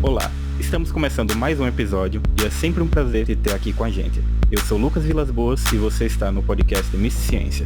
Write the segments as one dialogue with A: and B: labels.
A: Olá, estamos começando mais um episódio e é sempre um prazer te ter aqui com a gente. Eu sou Lucas Vilas Boas e você está no podcast Miss Ciência.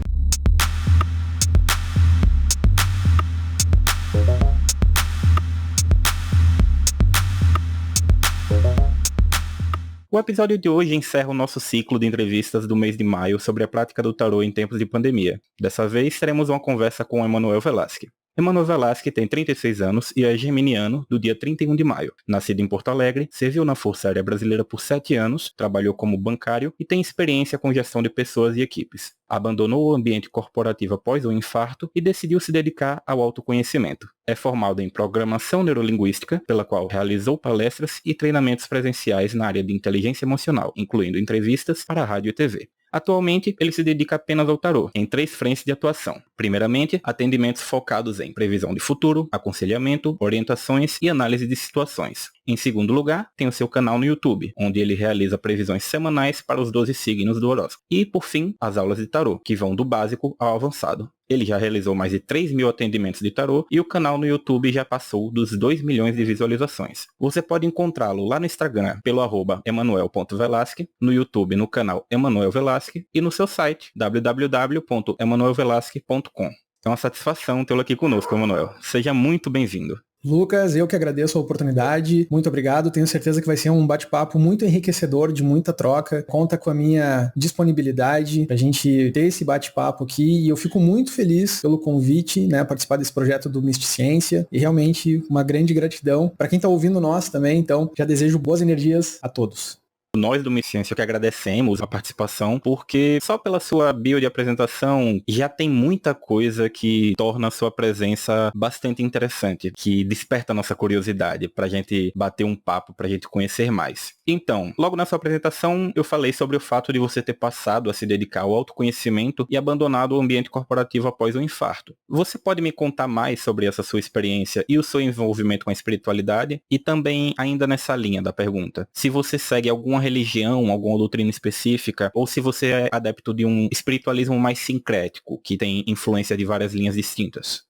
A: O episódio de hoje encerra o nosso ciclo de entrevistas do mês de maio sobre a prática do tarô em tempos de pandemia. Dessa vez, teremos uma conversa com Emanuel Velasque. Emanuel Velasque tem 36 anos e é geminiano do dia 31 de maio. Nascido em Porto Alegre, serviu na Força Aérea Brasileira por 7 anos, trabalhou como bancário e tem experiência com gestão de pessoas e equipes. Abandonou o ambiente corporativo após o infarto e decidiu se dedicar ao autoconhecimento. É formado em Programação Neurolinguística, pela qual realizou palestras e treinamentos presenciais na área de inteligência emocional, incluindo entrevistas para rádio e TV. Atualmente, ele se dedica apenas ao tarô, em 3 frentes de atuação. Primeiramente, atendimentos focados em previsão de futuro, aconselhamento, orientações e análise de situações. Em segundo lugar, tem o seu canal no YouTube, onde ele realiza previsões semanais para os 12 signos do horóscopo. E, por fim, as aulas de tarô, que vão do básico ao avançado. Ele já realizou mais de 3.000 atendimentos de tarô e o canal no YouTube já passou dos 2 milhões de visualizações. Você pode encontrá-lo lá no Instagram pelo @emanuel.velasque, no YouTube no canal Emanuel Velasque e no seu site www.emanuelvelasque.com. É uma satisfação tê-lo aqui conosco, Emanuel. Seja muito bem-vindo.
B: Lucas, eu que agradeço a oportunidade, muito obrigado, tenho certeza que vai ser um bate-papo muito enriquecedor, de muita troca, conta com a minha disponibilidade pra gente ter esse bate-papo aqui e eu fico muito feliz pelo convite, né, participar desse projeto do Misticência e realmente uma grande gratidão para quem tá ouvindo nós também, então já desejo boas energias a todos.
A: Nós do Miss Ciência que agradecemos a participação, porque só pela sua bio de apresentação já tem muita coisa que torna a sua presença bastante interessante, que desperta a nossa curiosidade pra gente bater um papo, pra gente conhecer mais. Então, logo na sua apresentação eu falei sobre o fato de você ter passado a se dedicar ao autoconhecimento e abandonado o ambiente corporativo após o infarto. Você pode me contar mais sobre essa sua experiência e o seu envolvimento com a espiritualidade? E também, ainda nessa linha da pergunta, se você segue alguma religião, alguma doutrina específica, ou se você é adepto de um espiritualismo mais sincrético, que tem influência de várias linhas distintas.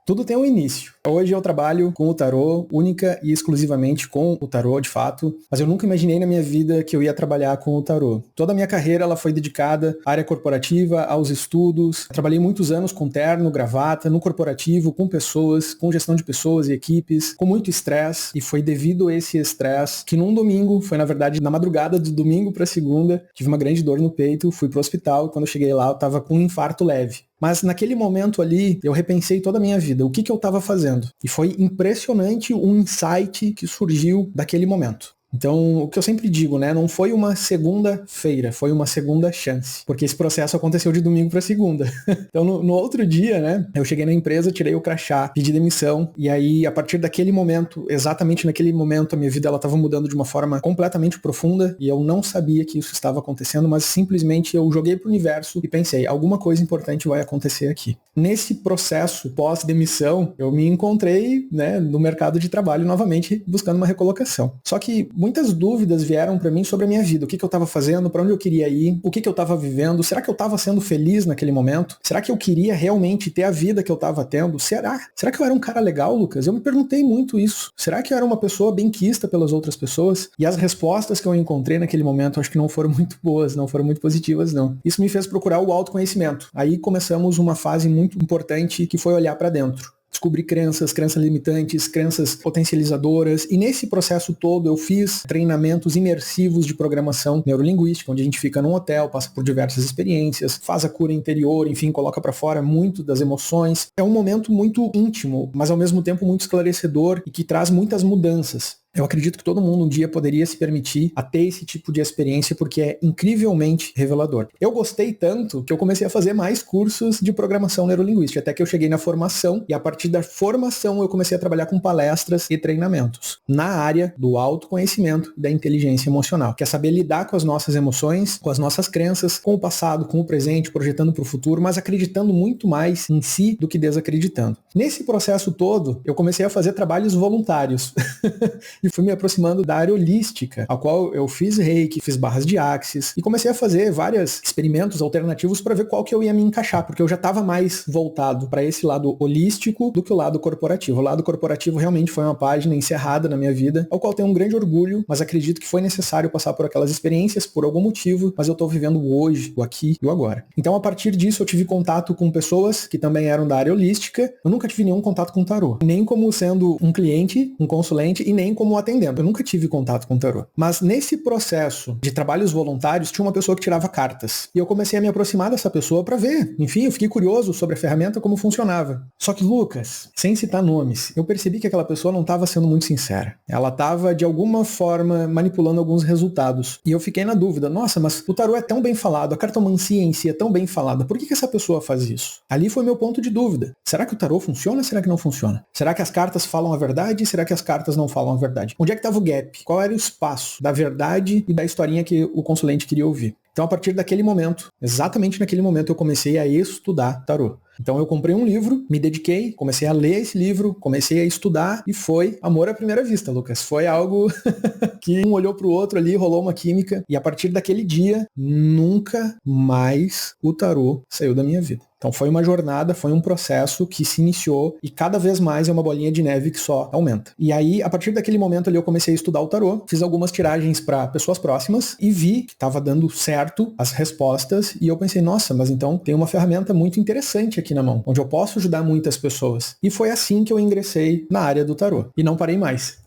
B: Tudo tem um início. Hoje eu trabalho com o tarô, única e exclusivamente com o tarô, de fato, mas eu nunca imaginei na minha vida que eu ia trabalhar com o tarô. Toda a minha carreira ela foi dedicada à área corporativa, aos estudos. Trabalhei muitos anos com terno, gravata, no corporativo, com pessoas, com gestão de pessoas e equipes, com muito estresse, e foi devido a esse estresse que num domingo, foi na verdade na madrugada do domingo para segunda, tive uma grande dor no peito, fui pro hospital e quando eu cheguei lá eu tava com um infarto leve. Mas naquele momento ali, eu repensei toda a minha vida, o que eu estava fazendo. E foi impressionante o insight que surgiu daquele momento. Então, o que eu sempre digo, né, não foi uma segunda-feira, foi uma segunda chance, porque esse processo aconteceu de domingo para segunda. Então, no outro dia, né, eu cheguei na empresa, tirei o crachá, pedi demissão, e aí, a partir daquele momento, exatamente naquele momento, a minha vida ela estava mudando de uma forma completamente profunda, e eu não sabia que isso estava acontecendo, mas simplesmente eu joguei pro universo e pensei, alguma coisa importante vai acontecer aqui. Nesse processo pós-demissão, eu me encontrei, né, no mercado de trabalho novamente, buscando uma recolocação. Só que muitas dúvidas vieram para mim sobre a minha vida, o que eu estava fazendo, para onde eu queria ir, o que eu estava vivendo, será que eu estava sendo feliz naquele momento? Será que eu queria realmente ter a vida que eu estava tendo? Será que eu era um cara legal, Lucas? Eu me perguntei muito isso. Será que eu era uma pessoa benquista pelas outras pessoas? E as respostas que eu encontrei naquele momento acho que não foram muito boas, não foram muito positivas, não. Isso me fez procurar o autoconhecimento. Aí começamos uma fase muito importante que foi olhar para dentro. Descobri crenças limitantes, crenças potencializadoras, e nesse processo todo eu fiz treinamentos imersivos de programação neurolinguística, onde a gente fica num hotel, passa por diversas experiências, faz a cura interior, enfim, coloca para fora muito das emoções. É um momento muito íntimo, mas ao mesmo tempo muito esclarecedor e que traz muitas mudanças. Eu acredito que todo mundo um dia poderia se permitir a ter esse tipo de experiência porque é incrivelmente revelador. Eu gostei tanto que eu comecei a fazer mais cursos de programação neurolinguística, até que eu cheguei na formação e a partir da formação eu comecei a trabalhar com palestras e treinamentos na área do autoconhecimento e da inteligência emocional, que é saber lidar com as nossas emoções, com as nossas crenças, com o passado, com o presente, projetando para o futuro, mas acreditando muito mais em si do que desacreditando. Nesse processo todo, eu comecei a fazer trabalhos voluntários. E e fui me aproximando da área holística, a qual eu fiz reiki, fiz barras de axis e comecei a fazer vários experimentos alternativos para ver qual que eu ia me encaixar, porque eu já estava mais voltado para esse lado holístico do que o lado corporativo. O lado corporativo realmente foi uma página encerrada na minha vida, ao qual tenho um grande orgulho, mas acredito que foi necessário passar por aquelas experiências por algum motivo, mas eu estou vivendo o hoje, o aqui e o agora. Então, a partir disso, eu tive contato com pessoas que também eram da área holística. Eu nunca tive nenhum contato com tarô, nem como sendo um cliente, um consulente e nem como atendente. Eu nunca tive contato com tarô. Mas nesse processo de trabalhos voluntários, tinha uma pessoa que tirava cartas. E eu comecei a me aproximar dessa pessoa para ver. Enfim, eu fiquei curioso sobre a ferramenta, como funcionava. Só que, Lucas, sem citar nomes, eu percebi que aquela pessoa não estava sendo muito sincera. Ela estava, de alguma forma, manipulando alguns resultados. E eu fiquei na dúvida, nossa, mas o tarô é tão bem falado, a cartomancia em si é tão bem falada, por que essa pessoa faz isso? Ali foi meu ponto de dúvida. Será que o tarô funciona ou será que não funciona? Será que as cartas falam a verdade? Será que as cartas não falam a verdade? Onde é que estava o gap? Qual era o espaço da verdade e da historinha que o consulente queria ouvir? Então, a partir daquele momento, exatamente naquele momento, eu comecei a estudar tarô. Então eu comprei um livro, me dediquei, comecei a ler esse livro, comecei a estudar e foi amor à primeira vista, Lucas. Foi algo que um olhou pro outro ali, rolou uma química e a partir daquele dia, nunca mais o tarô saiu da minha vida. Então foi uma jornada, foi um processo que se iniciou e cada vez mais é uma bolinha de neve que só aumenta. E aí, a partir daquele momento ali, eu comecei a estudar o tarô, fiz algumas tiragens para pessoas próximas e vi que estava dando certo as respostas e eu pensei, nossa, mas então tem uma ferramenta muito interessante aqui na mão, onde eu posso ajudar muitas pessoas. E foi assim que eu ingressei na área do tarô. E não parei mais.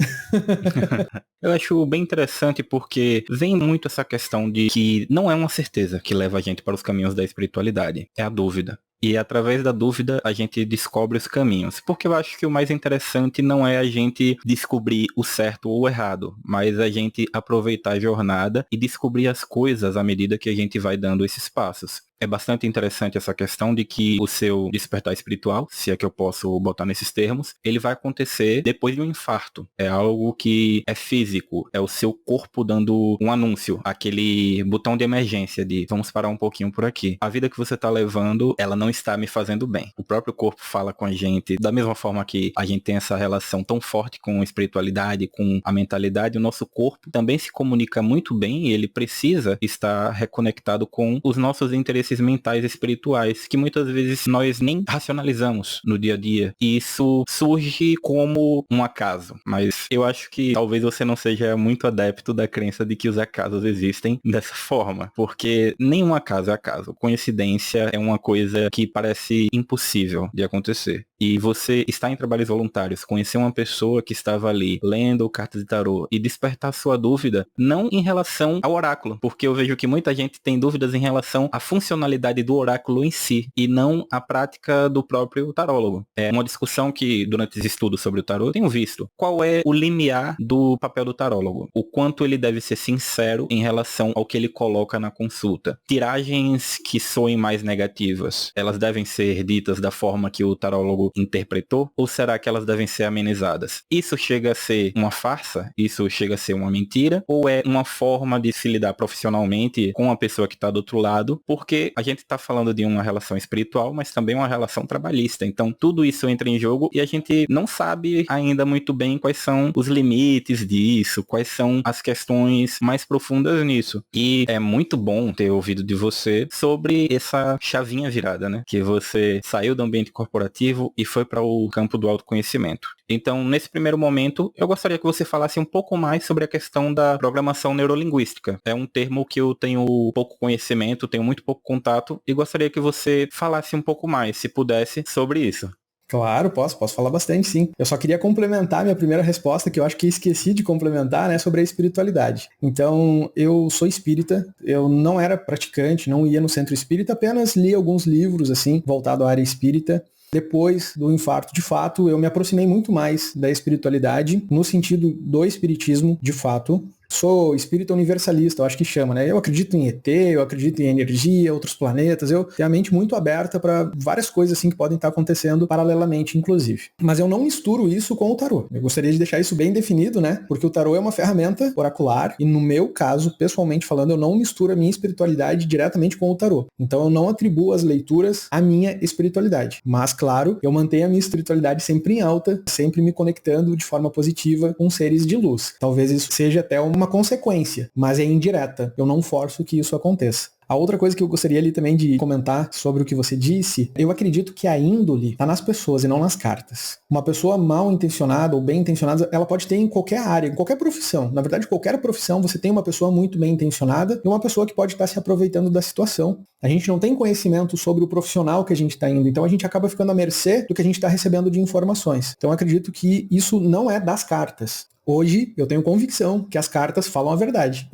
A: Eu acho bem interessante porque vem muito essa questão de que não é uma certeza que leva a gente para os caminhos da espiritualidade, é a dúvida. E através da dúvida a gente descobre os caminhos. Porque eu acho que o mais interessante não é a gente descobrir o certo ou o errado, mas a gente aproveitar a jornada e descobrir as coisas à medida que a gente vai dando esses passos. É bastante interessante essa questão de que o seu despertar espiritual, se é que eu posso botar nesses termos, ele vai acontecer depois de um infarto. É algo que é físico, é o seu corpo dando um anúncio, aquele botão de emergência de vamos parar um pouquinho por aqui. A vida que você está levando, ela não está me fazendo bem. O próprio corpo fala com a gente, da mesma forma que a gente tem essa relação tão forte com a espiritualidade, com a mentalidade, o nosso corpo também se comunica muito bem e ele precisa estar reconectado com os nossos interesses mentais e espirituais, que muitas vezes nós nem racionalizamos no dia a dia. E isso surge como um acaso. Mas eu acho que talvez você não seja muito adepto da crença de que os acasos existem dessa forma. Porque nenhum acaso é acaso. Coincidência é uma coisa que parece impossível de acontecer. E você estar em trabalhos voluntários, conhecer uma pessoa que estava ali lendo cartas de tarô e despertar sua dúvida, não em relação ao oráculo, porque eu vejo que muita gente tem dúvidas em relação à funcionalidade do oráculo em si, e não à prática do próprio tarólogo. É uma discussão que, durante os estudos sobre o tarô, eu tenho visto. Qual é o limiar do papel do tarólogo? O quanto ele deve ser sincero em relação ao que ele coloca na consulta? Tiragens que soem mais negativas, elas devem ser ditas da forma que o tarólogo interpretou? Ou será que elas devem ser amenizadas? Isso chega a ser uma farsa? Isso chega a ser uma mentira? Ou é uma forma de se lidar profissionalmente com a pessoa que está do outro lado? Porque a gente está falando de uma relação espiritual, mas também uma relação trabalhista. Então, tudo isso entra em jogo e a gente não sabe ainda muito bem quais são os limites disso, quais são as questões mais profundas nisso. E é muito bom ter ouvido de você sobre essa chavinha virada, né? Que você saiu do ambiente corporativo e foi para o campo do autoconhecimento. Então, nesse primeiro momento, eu gostaria que você falasse um pouco mais sobre a questão da programação neurolinguística. É um termo que eu tenho pouco conhecimento, tenho muito pouco contato, e gostaria que você falasse um pouco mais, se pudesse, sobre isso.
B: Claro, posso falar bastante, sim. Eu só queria complementar minha primeira resposta, que eu acho que esqueci de complementar, né, sobre a espiritualidade. Então, eu sou espírita, eu não era praticante, não ia no centro espírita, apenas li alguns livros, assim, voltado à área espírita. Depois do infarto, de fato, eu me aproximei muito mais da espiritualidade, no sentido do espiritismo, de fato. sou espírita universalista, eu acho que chama, né? Eu acredito em ET, eu acredito em energia, outros planetas, eu tenho a mente muito aberta para várias coisas assim que podem estar acontecendo paralelamente, inclusive. Mas eu não misturo isso com o tarô. Eu gostaria de deixar isso bem definido, né? Porque o tarô é uma ferramenta oracular e no meu caso, pessoalmente falando, eu não misturo a minha espiritualidade diretamente com o tarô. Então eu não atribuo as leituras à minha espiritualidade. Mas, claro, eu mantenho a minha espiritualidade sempre em alta, sempre me conectando de forma positiva com seres de luz. Talvez isso seja até uma consequência, mas é indireta. Eu não forço que isso aconteça. A outra coisa que eu gostaria ali também de comentar sobre o que você disse, eu acredito que a índole está nas pessoas e não nas cartas. Uma pessoa mal intencionada ou bem intencionada, ela pode ter em qualquer área, em qualquer profissão. Na verdade, qualquer profissão, você tem uma pessoa muito bem intencionada e uma pessoa que pode estar se aproveitando da situação. A gente não tem conhecimento sobre o profissional que a gente está indo, então a gente acaba ficando à mercê do que a gente está recebendo de informações. Então eu acredito que isso não é das cartas. Hoje, eu tenho convicção que as cartas falam a verdade.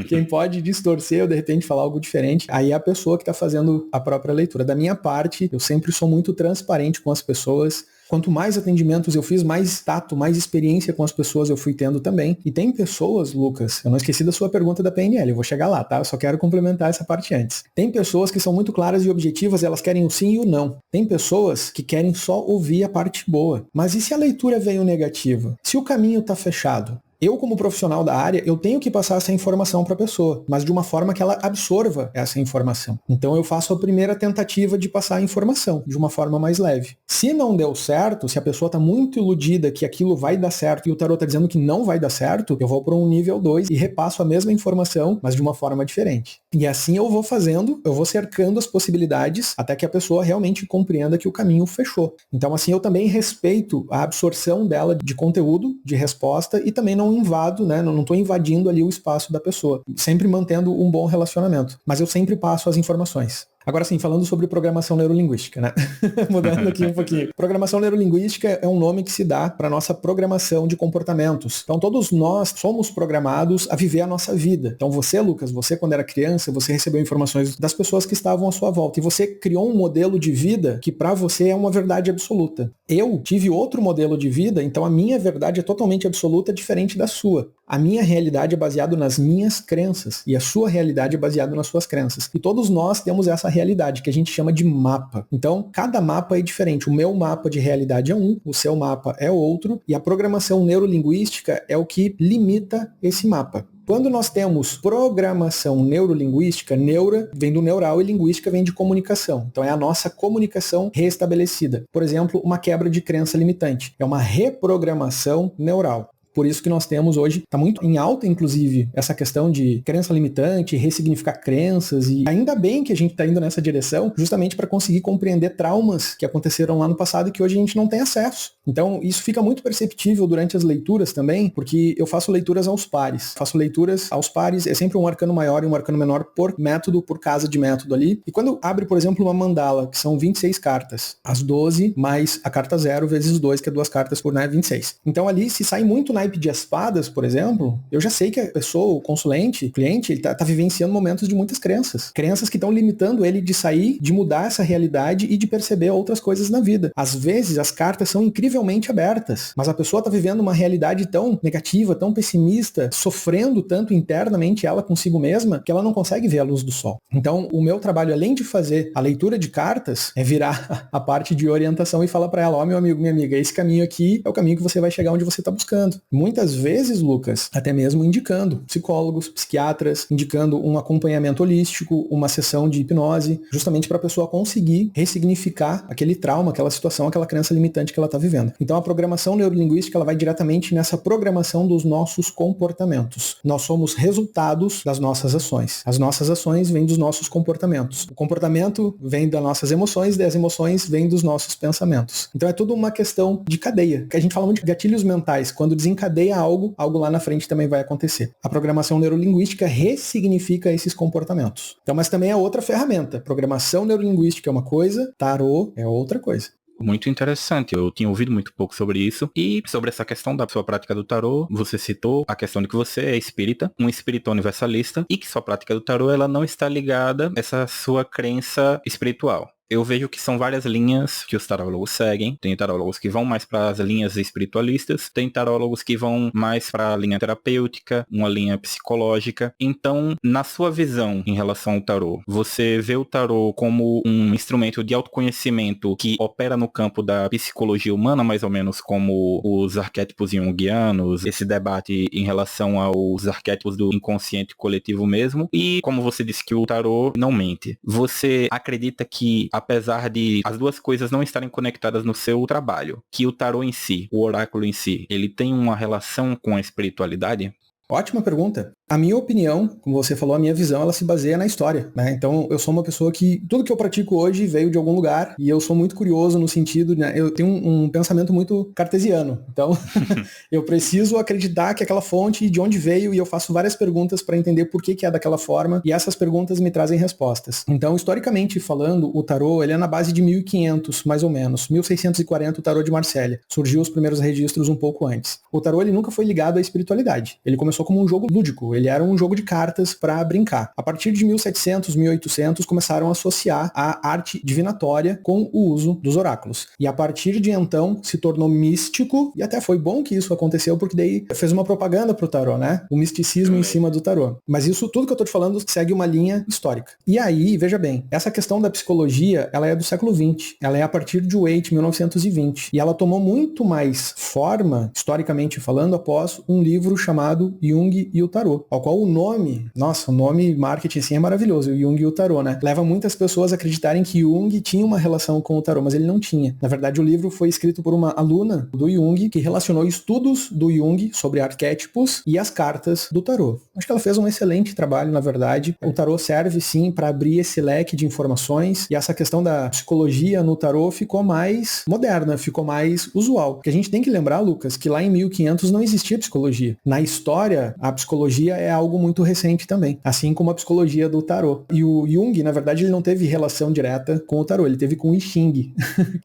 B: Quem pode distorcer ou de repente falar algo diferente, aí é a pessoa que está fazendo a própria leitura. Da minha parte, eu sempre sou muito transparente com as pessoas. Quanto mais atendimentos eu fiz, mais tato, mais experiência com as pessoas eu fui tendo também. E tem pessoas, Lucas, eu não esqueci da sua pergunta da PNL, eu vou chegar lá, tá? Eu só quero complementar essa parte antes. Tem pessoas que são muito claras e objetivas, elas querem o sim e o não. Tem pessoas que querem só ouvir a parte boa. Mas e se a leitura veio negativa? Se o caminho tá fechado? Eu, como profissional da área, eu tenho que passar essa informação para a pessoa, mas de uma forma que ela absorva essa informação. Então eu faço a primeira tentativa de passar a informação, de uma forma mais leve. Se não deu certo, se a pessoa está muito iludida que aquilo vai dar certo e o tarô está dizendo que não vai dar certo, eu vou para um nível 2 e repasso a mesma informação, mas de uma forma diferente. E assim eu vou fazendo, eu vou cercando as possibilidades até que a pessoa realmente compreenda que o caminho fechou. Então assim eu também respeito a absorção dela de conteúdo, de resposta e também não invado, né? Não estou invadindo ali o espaço da pessoa, sempre mantendo um bom relacionamento. Mas eu sempre passo as informações. Agora sim, falando sobre programação neurolinguística, né? Mudando aqui um pouquinho. Programação neurolinguística é um nome que se dá para a nossa programação de comportamentos. Então todos nós somos programados a viver a nossa vida. Então você, Lucas, você quando era criança, você recebeu informações das pessoas que estavam à sua volta e você criou um modelo de vida que para você é uma verdade absoluta. Eu tive outro modelo de vida, então a minha verdade é totalmente absoluta, diferente da sua. A minha realidade é baseada nas minhas crenças e a sua realidade é baseada nas suas crenças. E todos nós temos essa realidade que a gente chama de mapa. Então, cada mapa é diferente. O meu mapa de realidade é um, o seu mapa é outro, e a programação neurolinguística é o que limita esse mapa. Quando nós temos programação neurolinguística, neura vem do neural e linguística vem de comunicação. Então é a nossa comunicação restabelecida. Por exemplo, uma quebra de crença limitante. É uma reprogramação neural. Por isso que nós temos hoje, está muito em alta, inclusive, essa questão de crença limitante, ressignificar crenças, e ainda bem que a gente está indo nessa direção, justamente para conseguir compreender traumas que aconteceram lá no passado e que hoje a gente não tem acesso. Então, isso fica muito perceptível durante as leituras também, porque eu faço leituras aos pares. Faço leituras aos pares, é sempre um arcano maior e um arcano menor por método, por casa de método ali. E quando abre, por exemplo, uma mandala, que são 26 cartas, as 12 mais a carta 0 vezes 2, que é 2 cartas por 26. Então ali, se sai muito naipe de espadas, por exemplo, eu já sei que a pessoa, o consulente, o cliente, ele tá vivenciando momentos de muitas crenças. Crenças que estão limitando ele de sair, de mudar essa realidade e de perceber outras coisas na vida. Às vezes, as cartas são incrivelmente abertas, mas a pessoa tá vivendo uma realidade tão negativa, tão pessimista, sofrendo tanto internamente ela consigo mesma, que ela não consegue ver a luz do sol. Então, o meu trabalho, além de fazer a leitura de cartas, é virar a parte de orientação e falar para ela, ó, meu amigo, minha amiga, esse caminho aqui é o caminho que você vai chegar onde você tá buscando. Muitas vezes, Lucas, até mesmo indicando psicólogos, psiquiatras, indicando um acompanhamento holístico, uma sessão de hipnose, justamente para a pessoa conseguir ressignificar aquele trauma, aquela situação, aquela crença limitante que ela está vivendo. Então a programação neurolinguística ela vai diretamente nessa programação dos nossos comportamentos. Nós somos resultados das nossas ações. As nossas ações vêm dos nossos comportamentos. O comportamento vem das nossas emoções, e as emoções vêm dos nossos pensamentos. Então é tudo uma questão de cadeia, que a gente fala muito de gatilhos mentais. Quando desencadeia algo lá na frente também vai acontecer. A programação neurolinguística ressignifica esses comportamentos. Então, mas também é outra ferramenta. Programação neurolinguística é uma coisa, tarô é outra coisa.
A: Muito interessante, eu tinha ouvido muito pouco sobre isso. E sobre essa questão da sua prática do tarô, você citou a questão de que você é espírita, um espírita universalista, e que sua prática do tarô ela não está ligada a essa sua crença espiritual. Eu vejo que são várias linhas que os tarólogos seguem. Tem tarólogos que vão mais para as linhas espiritualistas, tem tarólogos que vão mais para a linha terapêutica, uma linha psicológica. Então, na sua visão em relação ao tarô, você vê o tarô como um instrumento de autoconhecimento que opera no campo da psicologia humana, mais ou menos como os arquétipos junguianos, esse debate em relação aos arquétipos do inconsciente coletivo mesmo, e como você disse que o tarô não mente. Você acredita que, apesar de as duas coisas não estarem conectadas no seu trabalho, que o tarô em si, o oráculo em si, ele tem uma relação com a espiritualidade?
B: Ótima pergunta. A minha opinião, como você falou, a minha visão, ela se baseia na história, né? Então, eu sou uma pessoa que tudo que eu pratico hoje veio de algum lugar e eu sou muito curioso no sentido, né? Eu tenho um pensamento muito cartesiano. Então, eu preciso acreditar que aquela fonte de onde veio e eu faço várias perguntas para entender por que é daquela forma e essas perguntas me trazem respostas. Então, historicamente falando, o tarô, ele é na base de 1500, mais ou menos. 1640, o tarô de Marsella. Surgiu os primeiros registros um pouco antes. O tarô, ele nunca foi ligado à espiritualidade. Ele começou como um jogo lúdico. Ele era um jogo de cartas para brincar. A partir de 1700, 1800, começaram a associar a arte divinatória com o uso dos oráculos. E a partir de então, se tornou místico, e até foi bom que isso aconteceu, porque daí fez uma propaganda pro tarô, né? O misticismo em cima do tarô. Mas isso, tudo que eu tô te falando, segue uma linha histórica. E aí, veja bem, essa questão da psicologia, ela é do século XX. Ela é a partir de Waite, 1920. E ela tomou muito mais forma, historicamente falando, após um livro chamado Jung e o Tarô, ao qual o nome, nossa, o nome marketing assim é maravilhoso, o Jung e o Tarô, né? Leva muitas pessoas a acreditarem que Jung tinha uma relação com o tarô, mas ele não tinha. Na verdade, o livro foi escrito por uma aluna do Jung, que relacionou estudos do Jung sobre arquétipos e as cartas do tarô. Acho que ela fez um excelente trabalho, na verdade. O tarô serve, sim, para abrir esse leque de informações, e essa questão da psicologia no tarô ficou mais moderna, ficou mais usual. Porque a gente tem que lembrar, Lucas, que lá em 1500 não existia psicologia. Na história, a psicologia é algo muito recente também, assim como a psicologia do tarô. E o Jung, na verdade, ele não teve relação direta com o tarô, ele teve com o I Ching.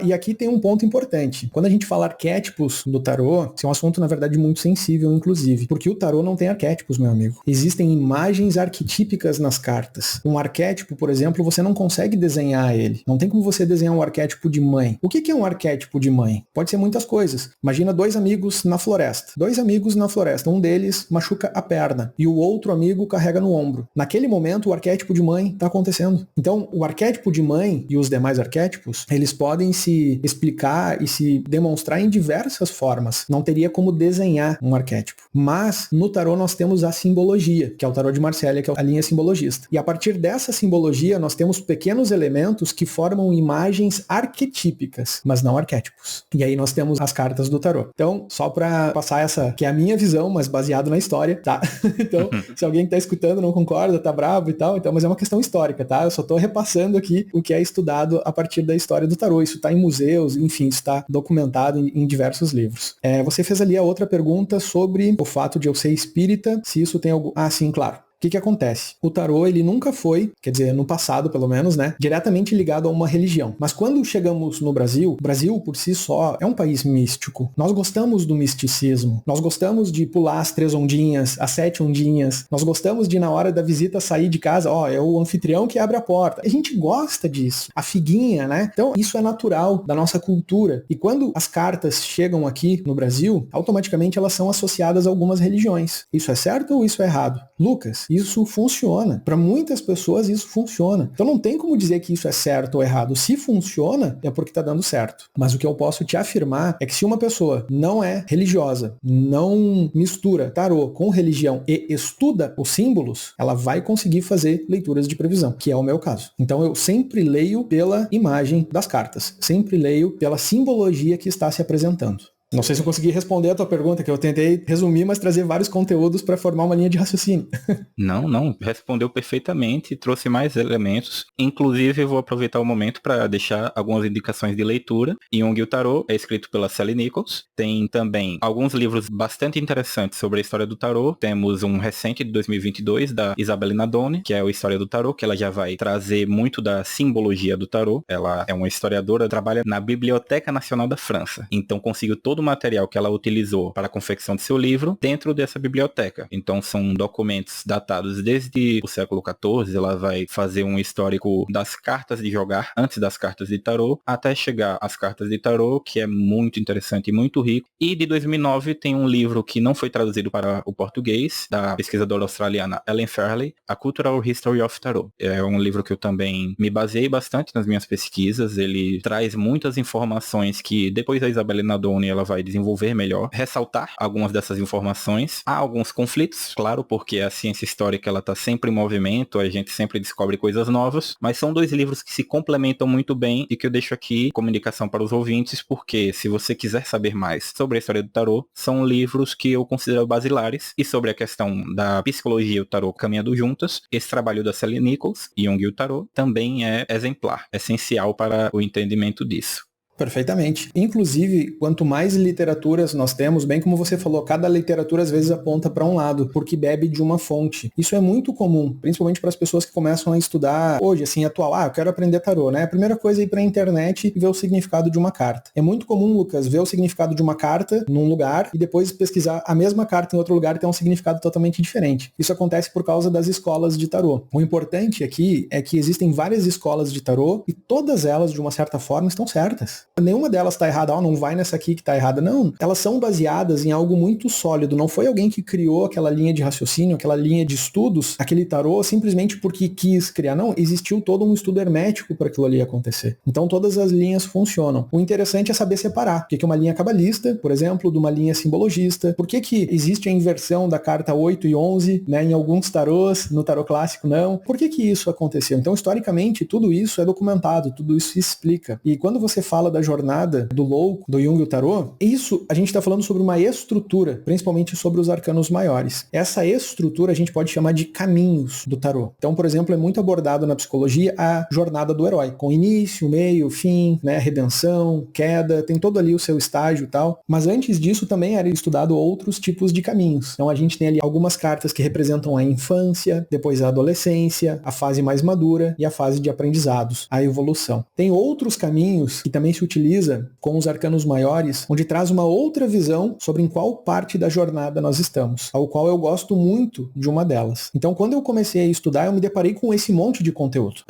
B: E aqui tem um ponto importante. Quando a gente fala arquétipos do tarô, esse é um assunto, na verdade, muito sensível, inclusive, porque o tarô não tem arquétipos, meu amigo. Existem imagens arquetípicas nas cartas. Um arquétipo, por exemplo, você não consegue desenhar ele. Não tem como você desenhar um arquétipo de mãe. O que é um arquétipo de mãe? Pode ser muitas coisas. Imagina dois amigos na floresta. Dois amigos na floresta. Um deles machuca a perna e o outro amigo carrega no ombro. Naquele momento, o arquétipo de mãe está acontecendo. Então, o arquétipo de mãe e os demais arquétipos, eles podem se explicar e se demonstrar em diversas formas. Não teria como desenhar um arquétipo. Mas, no tarô, nós temos a simbologia, que é o tarô de Marsella, que é a linha simbologista. E a partir dessa simbologia, nós temos pequenos elementos que formam imagens arquetípicas, mas não arquétipos. E aí nós temos as cartas do tarô. Então, só para passar essa, que é a minha visão, mas baseado na história, tá? Então, se alguém que tá escutando não concorda, tá bravo e tal, então, mas é uma questão histórica, tá? Eu só tô repassando aqui o que é estudado a partir da história do tarô. Isso tá em museus, enfim, isso tá documentado em diversos livros. Você fez ali a outra pergunta sobre o fato de eu ser espírita, se isso tem algum... Ah, sim, claro. O que acontece? O tarô, ele nunca foi, quer dizer, no passado pelo menos, né, diretamente ligado a uma religião. Mas quando chegamos no Brasil, o Brasil por si só é um país místico. Nós gostamos do misticismo. Nós gostamos de pular as 3 ondinhas, as 7 ondinhas. Nós gostamos de, na hora da visita, sair de casa, é o anfitrião que abre a porta. A gente gosta disso. A figuinha, né? Então, isso é natural da nossa cultura. E quando as cartas chegam aqui no Brasil, automaticamente elas são associadas a algumas religiões. Isso é certo ou isso é errado? Lucas, isso funciona. Para muitas pessoas isso funciona. Então não tem como dizer que isso é certo ou errado. Se funciona, é porque está dando certo. Mas o que eu posso te afirmar é que se uma pessoa não é religiosa, não mistura tarô com religião e estuda os símbolos, ela vai conseguir fazer leituras de previsão, que é o meu caso. Então eu sempre leio pela imagem das cartas. Sempre leio pela simbologia que está se apresentando. Não sei se eu consegui responder a tua pergunta, que eu tentei resumir, mas trazer vários conteúdos para formar uma linha de raciocínio.
A: Não, respondeu perfeitamente, trouxe mais elementos. Inclusive, eu vou aproveitar o momento para deixar algumas indicações de leitura. Jung e o Tarô é escrito pela Sally Nichols. Tem também alguns livros bastante interessantes sobre a história do tarô. Temos um recente de 2022 da Isabelle Nadone, que é a História do Tarô, que ela já vai trazer muito da simbologia do tarô. Ela é uma historiadora, trabalha na Biblioteca Nacional da França. Então conseguiu todo todo o material que ela utilizou para a confecção de seu livro dentro dessa biblioteca. Então são documentos datados desde o século XIV, ela vai fazer um histórico das cartas de jogar, antes das cartas de tarô, até chegar às cartas de tarô, que é muito interessante e muito rico. E de 2009 tem um livro que não foi traduzido para o português, da pesquisadora australiana Ellen Fairley, A Cultural History of Tarot. É um livro que eu também me baseei bastante nas minhas pesquisas, ele traz muitas informações que depois a Isabelle Nadoni ela vai desenvolver melhor, ressaltar algumas dessas informações. Há alguns conflitos, claro, porque a ciência histórica ela está sempre em movimento, a gente sempre descobre coisas novas, mas são dois livros que se complementam muito bem e que eu deixo aqui como indicação para os ouvintes, porque se você quiser saber mais sobre a história do tarô, são livros que eu considero basilares, e sobre a questão da psicologia e o tarô caminhando juntas, esse trabalho da Sally Nichols, Jung e o Tarô, também é exemplar, essencial para o entendimento disso.
B: Perfeitamente. Inclusive, quanto mais literaturas nós temos, bem como você falou, cada literatura às vezes aponta para um lado, porque bebe de uma fonte. Isso é muito comum, principalmente para as pessoas que começam a estudar hoje, assim, atual. Eu quero aprender tarô, né? A primeira coisa é ir para a internet e ver o significado de uma carta. É muito comum, Lucas, ver o significado de uma carta num lugar e depois pesquisar a mesma carta em outro lugar e ter um significado totalmente diferente. Isso acontece por causa das escolas de tarô. O importante aqui é que existem várias escolas de tarô e todas elas, de uma certa forma, estão certas. Nenhuma delas está errada, não vai nessa aqui que está errada, não. Elas são baseadas em algo muito sólido, não foi alguém que criou aquela linha de raciocínio, aquela linha de estudos, aquele tarô, simplesmente porque quis criar, não. Existiu todo um estudo hermético para aquilo ali acontecer. Então todas as linhas funcionam. O interessante é saber separar. Por que uma linha cabalista, por exemplo, de uma linha simbologista, por que existe a inversão da carta 8 e 11, né, em alguns tarôs, no tarô clássico não. Por que isso aconteceu? Então, historicamente, tudo isso é documentado, tudo isso se explica. E quando você fala da jornada do louco, do Jung e o tarô, isso a gente está falando sobre uma estrutura, principalmente sobre os arcanos maiores. Essa estrutura a gente pode chamar de caminhos do tarô. Então, por exemplo, é muito abordado na psicologia a jornada do herói, com início, meio, fim, né, redenção, queda, tem todo ali o seu estágio e tal. Mas antes disso também era estudado outros tipos de caminhos. Então a gente tem ali algumas cartas que representam a infância, depois a adolescência, a fase mais madura e a fase de aprendizados, a evolução. Tem outros caminhos que também se utiliza com os arcanos maiores, onde traz uma outra visão sobre em qual parte da jornada nós estamos, ao qual eu gosto muito de uma delas. Então, quando eu comecei a estudar, eu me deparei com esse monte de conteúdo.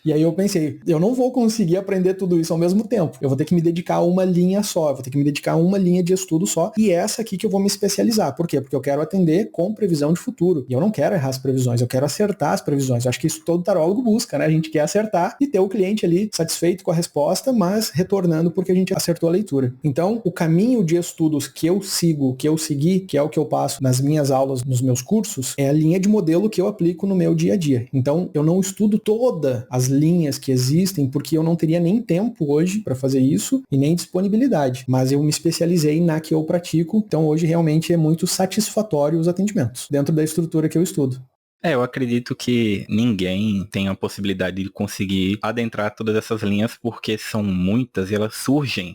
B: E aí eu pensei, eu não vou conseguir aprender tudo isso ao mesmo tempo. Eu vou ter que me dedicar a uma linha só, eu vou ter que me dedicar a uma linha de estudo só, e é essa aqui que eu vou me especializar. Por quê? Porque eu quero atender com previsão de futuro. E eu não quero errar as previsões, eu quero acertar as previsões. Eu acho que isso todo tarólogo busca, né? A gente quer acertar e ter o cliente ali satisfeito com a resposta, mas retornando porque a gente acertou a leitura. Então, o caminho de estudos que eu sigo, que eu segui, que é o que eu passo nas minhas aulas, nos meus cursos, é a linha de modelo que eu aplico no meu dia a dia. Então, eu não estudo todas as linhas que existem, porque eu não teria nem tempo hoje para fazer isso e nem disponibilidade. Mas eu me especializei na que eu pratico, então hoje realmente é muito satisfatório os atendimentos, dentro da estrutura que eu estudo.
A: Eu acredito que ninguém tem a possibilidade de conseguir adentrar todas essas linhas, porque são muitas e elas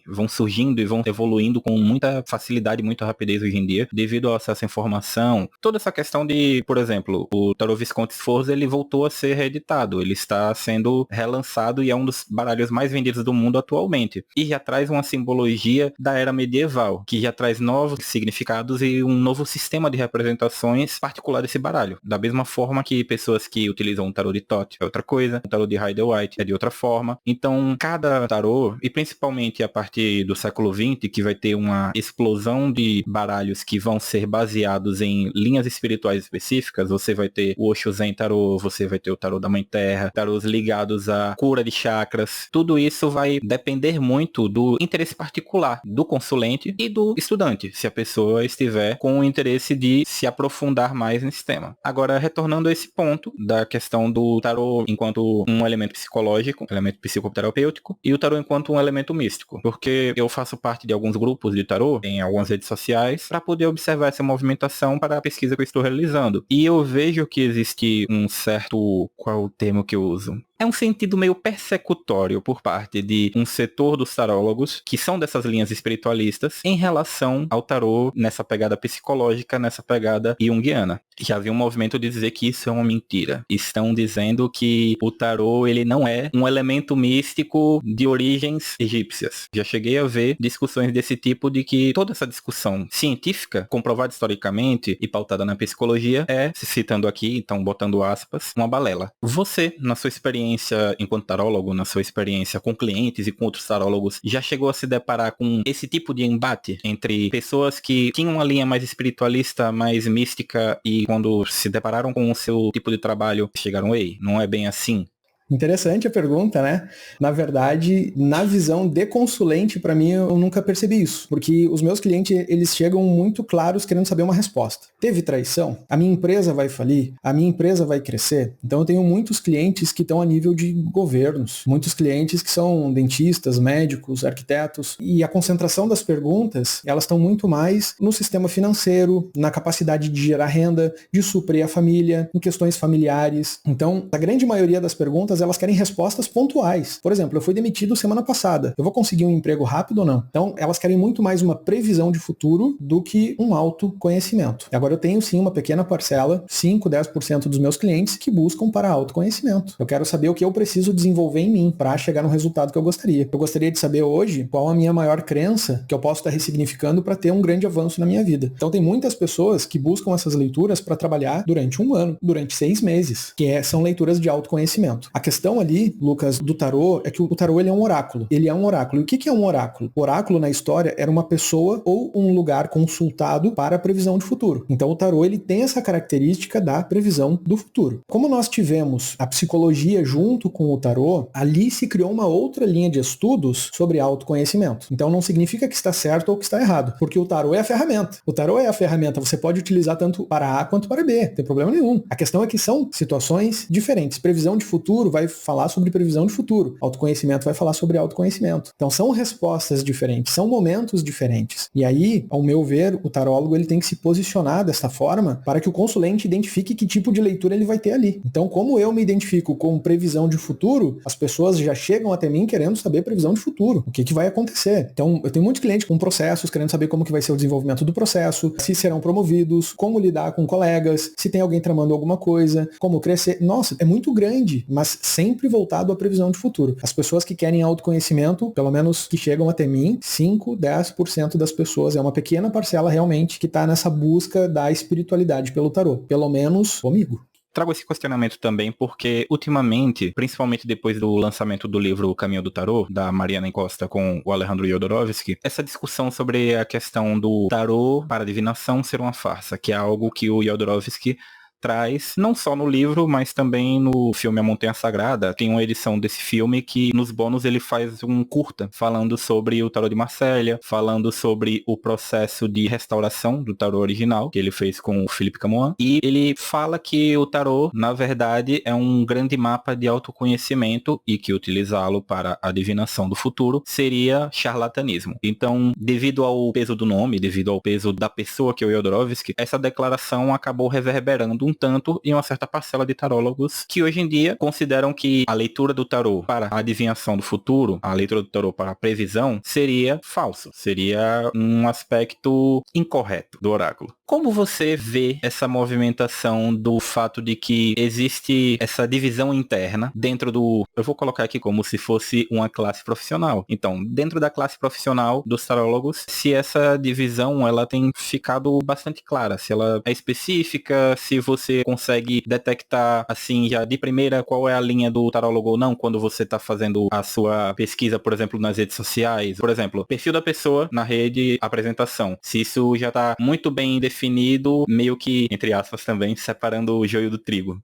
A: vão surgindo e vão evoluindo com muita facilidade, muita rapidez hoje em dia, devido ao acesso à informação. Toda essa questão de, por exemplo, o Tarô Visconti Sforza, ele voltou a ser reeditado, ele está sendo relançado e é um dos baralhos mais vendidos do mundo atualmente. E já traz uma simbologia da era medieval, que já traz novos significados e um novo sistema de representações particular desse baralho. Da mesma forma que pessoas que utilizam o tarô de Thoth é outra coisa, o tarô de Rider-Waite é de outra forma. Então, cada tarô, e principalmente a partir do século XX, que vai ter uma explosão de baralhos que vão ser baseados em linhas espirituais específicas, você vai ter o Osho Zen Tarô, você vai ter o tarô da Mãe Terra, tarôs ligados à cura de chakras. Tudo isso vai depender muito do interesse particular do consulente e do estudante, se a pessoa estiver com o interesse de se aprofundar mais nesse tema. Agora, retornando a esse ponto da questão do tarô enquanto um elemento psicológico, elemento psicoterapêutico, e o tarô enquanto um elemento místico. Porque eu faço parte de alguns grupos de tarô, em algumas redes sociais, para poder observar essa movimentação para a pesquisa que eu estou realizando. E eu vejo que existe um certo... Qual é o termo que eu uso? É um sentido meio persecutório por parte de um setor dos tarólogos, que são dessas linhas espiritualistas, em relação ao tarô nessa pegada psicológica, nessa pegada junguiana. Já havia um movimento de dizer que isso é uma mentira. Estão dizendo que o tarô, ele não é um elemento místico de origens egípcias. Já cheguei a ver discussões desse tipo, de que toda essa discussão científica, comprovada historicamente e pautada na psicologia, é, citando aqui, então botando aspas, uma balela. Você, na sua experiência enquanto tarólogo, na sua experiência com clientes e com outros tarólogos, já chegou a se deparar com esse tipo de embate entre pessoas que tinham uma linha mais espiritualista, mais mística, e quando se depararam com o seu tipo de trabalho, chegaram, ei, não é bem assim?
B: Interessante a pergunta, né? Na verdade, na visão de consulente, para mim, eu nunca percebi isso. Porque os meus clientes, eles chegam muito claros querendo saber uma resposta. Teve traição? A minha empresa vai falir? A minha empresa vai crescer? Então eu tenho muitos clientes que estão a nível de governos. Muitos clientes que são dentistas, médicos, arquitetos. E a concentração das perguntas, elas estão muito mais no sistema financeiro, na capacidade de gerar renda, de suprir a família, em questões familiares. Então, a grande maioria das perguntas, elas querem respostas pontuais. Por exemplo, eu fui demitido semana passada. Eu vou conseguir um emprego rápido ou não? Então, elas querem muito mais uma previsão de futuro do que um autoconhecimento. E agora eu tenho sim uma pequena parcela, 5, 10% dos meus clientes que buscam para autoconhecimento. Eu quero saber o que eu preciso desenvolver em mim para chegar no resultado que eu gostaria. Eu gostaria de saber hoje qual a minha maior crença que eu posso estar ressignificando para ter um grande avanço na minha vida. Então, tem muitas pessoas que buscam essas leituras para trabalhar durante um ano, durante 6 meses, são leituras de autoconhecimento. A questão ali, Lucas, do tarô, é que o tarô, ele é um oráculo. Ele é um oráculo. E o que é um oráculo? O oráculo, na história, era uma pessoa ou um lugar consultado para a previsão de futuro. Então, o tarô, ele tem essa característica da previsão do futuro. Como nós tivemos a psicologia junto com o tarô, ali se criou uma outra linha de estudos sobre autoconhecimento. Então, não significa que está certo ou que está errado, porque o tarô é a ferramenta. O tarô é a ferramenta, você pode utilizar tanto para A quanto para B, não tem problema nenhum. A questão é que são situações diferentes. Previsão de futuro vai falar sobre previsão de futuro. Autoconhecimento vai falar sobre autoconhecimento. Então são respostas diferentes, são momentos diferentes. E aí, ao meu ver, o tarólogo, ele tem que se posicionar dessa forma para que o consulente identifique que tipo de leitura ele vai ter ali. Então, como eu me identifico com previsão de futuro, as pessoas já chegam até mim querendo saber previsão de futuro. O que vai acontecer? Então, eu tenho muitos clientes com processos, querendo saber como que vai ser o desenvolvimento do processo, se serão promovidos, como lidar com colegas, se tem alguém tramando alguma coisa, como crescer. Nossa, é muito grande, mas sempre voltado à previsão de futuro. As pessoas que querem autoconhecimento, pelo menos que chegam até mim, 5, 10% das pessoas, é uma pequena parcela realmente que está nessa busca da espiritualidade pelo tarô. Pelo menos comigo.
A: Trago esse questionamento também porque, ultimamente, principalmente depois do lançamento do livro O Caminho do Tarô, da Mariana Costa com o Alejandro Jodorowsky, essa discussão sobre a questão do tarô para a divinação ser uma farsa, que é algo que o Jodorowsky traz, não só no livro, mas também no filme A Montanha Sagrada. Tem uma edição desse filme que nos bônus ele faz um curta falando sobre o tarô de Marsella, falando sobre o processo de restauração do tarô original que ele fez com o Philippe Camoin, e ele fala que o tarô, na verdade, é um grande mapa de autoconhecimento e que utilizá-lo para a adivinação do futuro seria charlatanismo. Então, devido ao peso do nome, devido ao peso da pessoa que é o Jodorowsky, essa declaração acabou reverberando um tanto em uma certa parcela de tarólogos que hoje em dia consideram que a leitura do tarô para a adivinhação do futuro, a leitura do tarô para a previsão, seria falso, seria um aspecto incorreto do oráculo. Como você vê essa movimentação do fato de que existe essa divisão interna dentro do... Eu vou colocar aqui como se fosse uma classe profissional. Então, dentro da classe profissional dos tarólogos, se essa divisão ela tem ficado bastante clara, se ela é específica, se você consegue detectar, assim, já de primeira qual é a linha do tarólogo ou não, quando você está fazendo a sua pesquisa, por exemplo, nas redes sociais. Por exemplo, perfil da pessoa na rede, apresentação. Se isso já está muito bem definido, meio que, entre aspas também, separando o joio do trigo.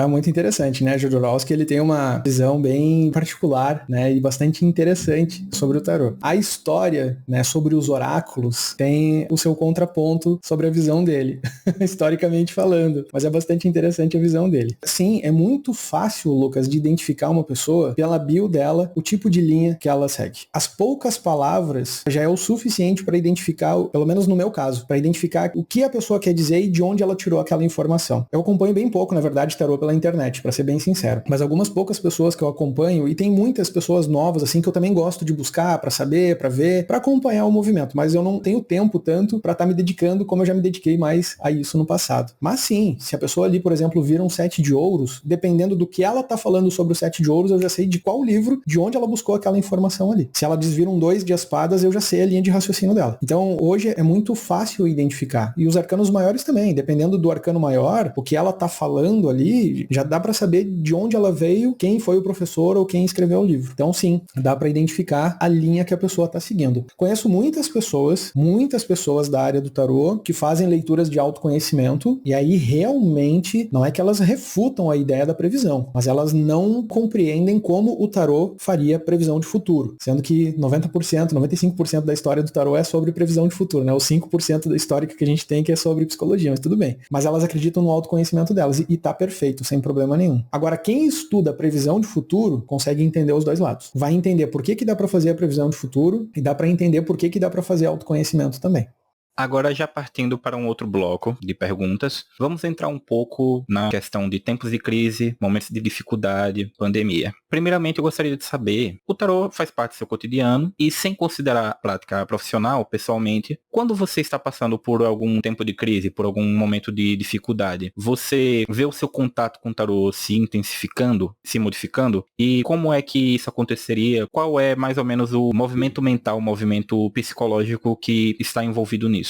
B: Muito interessante, né? Jodorowsky, ele tem uma visão bem particular, né, e bastante interessante sobre o tarô. A história, né, sobre os oráculos tem o seu contraponto sobre a visão dele. historicamente falando. Mas é bastante interessante a visão dele. Sim, é muito fácil, Lucas, de identificar uma pessoa pela bio dela, o tipo de linha que ela segue. As poucas palavras já é o suficiente para identificar, pelo menos no meu caso, para identificar o que a pessoa quer dizer e de onde ela tirou aquela informação. Eu acompanho bem pouco, na verdade, tarô pela internet, para ser bem sincero. Mas algumas poucas pessoas que eu acompanho, e tem muitas pessoas novas, assim, que eu também gosto de buscar, para saber, para ver, para acompanhar o movimento. Mas eu não tenho tempo tanto para estar me dedicando como eu já me dediquei mais a isso no passado. Mas sim, se a pessoa ali, por exemplo, vira um 7 de ouros, dependendo do que ela tá falando sobre o 7 de ouros, eu já sei de qual livro, de onde ela buscou aquela informação ali. Se ela desvira um 2 de espadas, eu já sei a linha de raciocínio dela. Então, hoje é muito fácil identificar. E os arcanos maiores também, dependendo do arcano maior, o que ela tá falando ali, já dá para saber de onde ela veio, quem foi o professor ou quem escreveu o livro. Então, sim, dá para identificar a linha que a pessoa tá seguindo. Conheço muitas pessoas da área do tarô que fazem leituras de autoconhecimento, e aí realmente não é que elas refutam a ideia da previsão, mas elas não compreendem como o tarô faria previsão de futuro, sendo que 90%, 95% da história do tarô é sobre previsão de futuro, né? Os 5% da história que a gente tem que é sobre psicologia, mas tudo bem. Mas elas acreditam no autoconhecimento delas e tá perfeito, sem problema nenhum. Agora, quem estuda previsão de futuro consegue entender os dois lados. Vai entender por que dá para fazer a previsão de futuro e dá para entender por que dá para fazer autoconhecimento também.
A: Agora, já partindo para um outro bloco de perguntas, vamos entrar um pouco na questão de tempos de crise, momentos de dificuldade, pandemia. Primeiramente, eu gostaria de saber, o tarô faz parte do seu cotidiano e, sem considerar a prática profissional, pessoalmente, quando você está passando por algum tempo de crise, por algum momento de dificuldade, você vê o seu contato com o tarô se intensificando, se modificando? E como é que isso aconteceria? Qual é mais ou menos o movimento mental, o movimento psicológico que está envolvido nisso?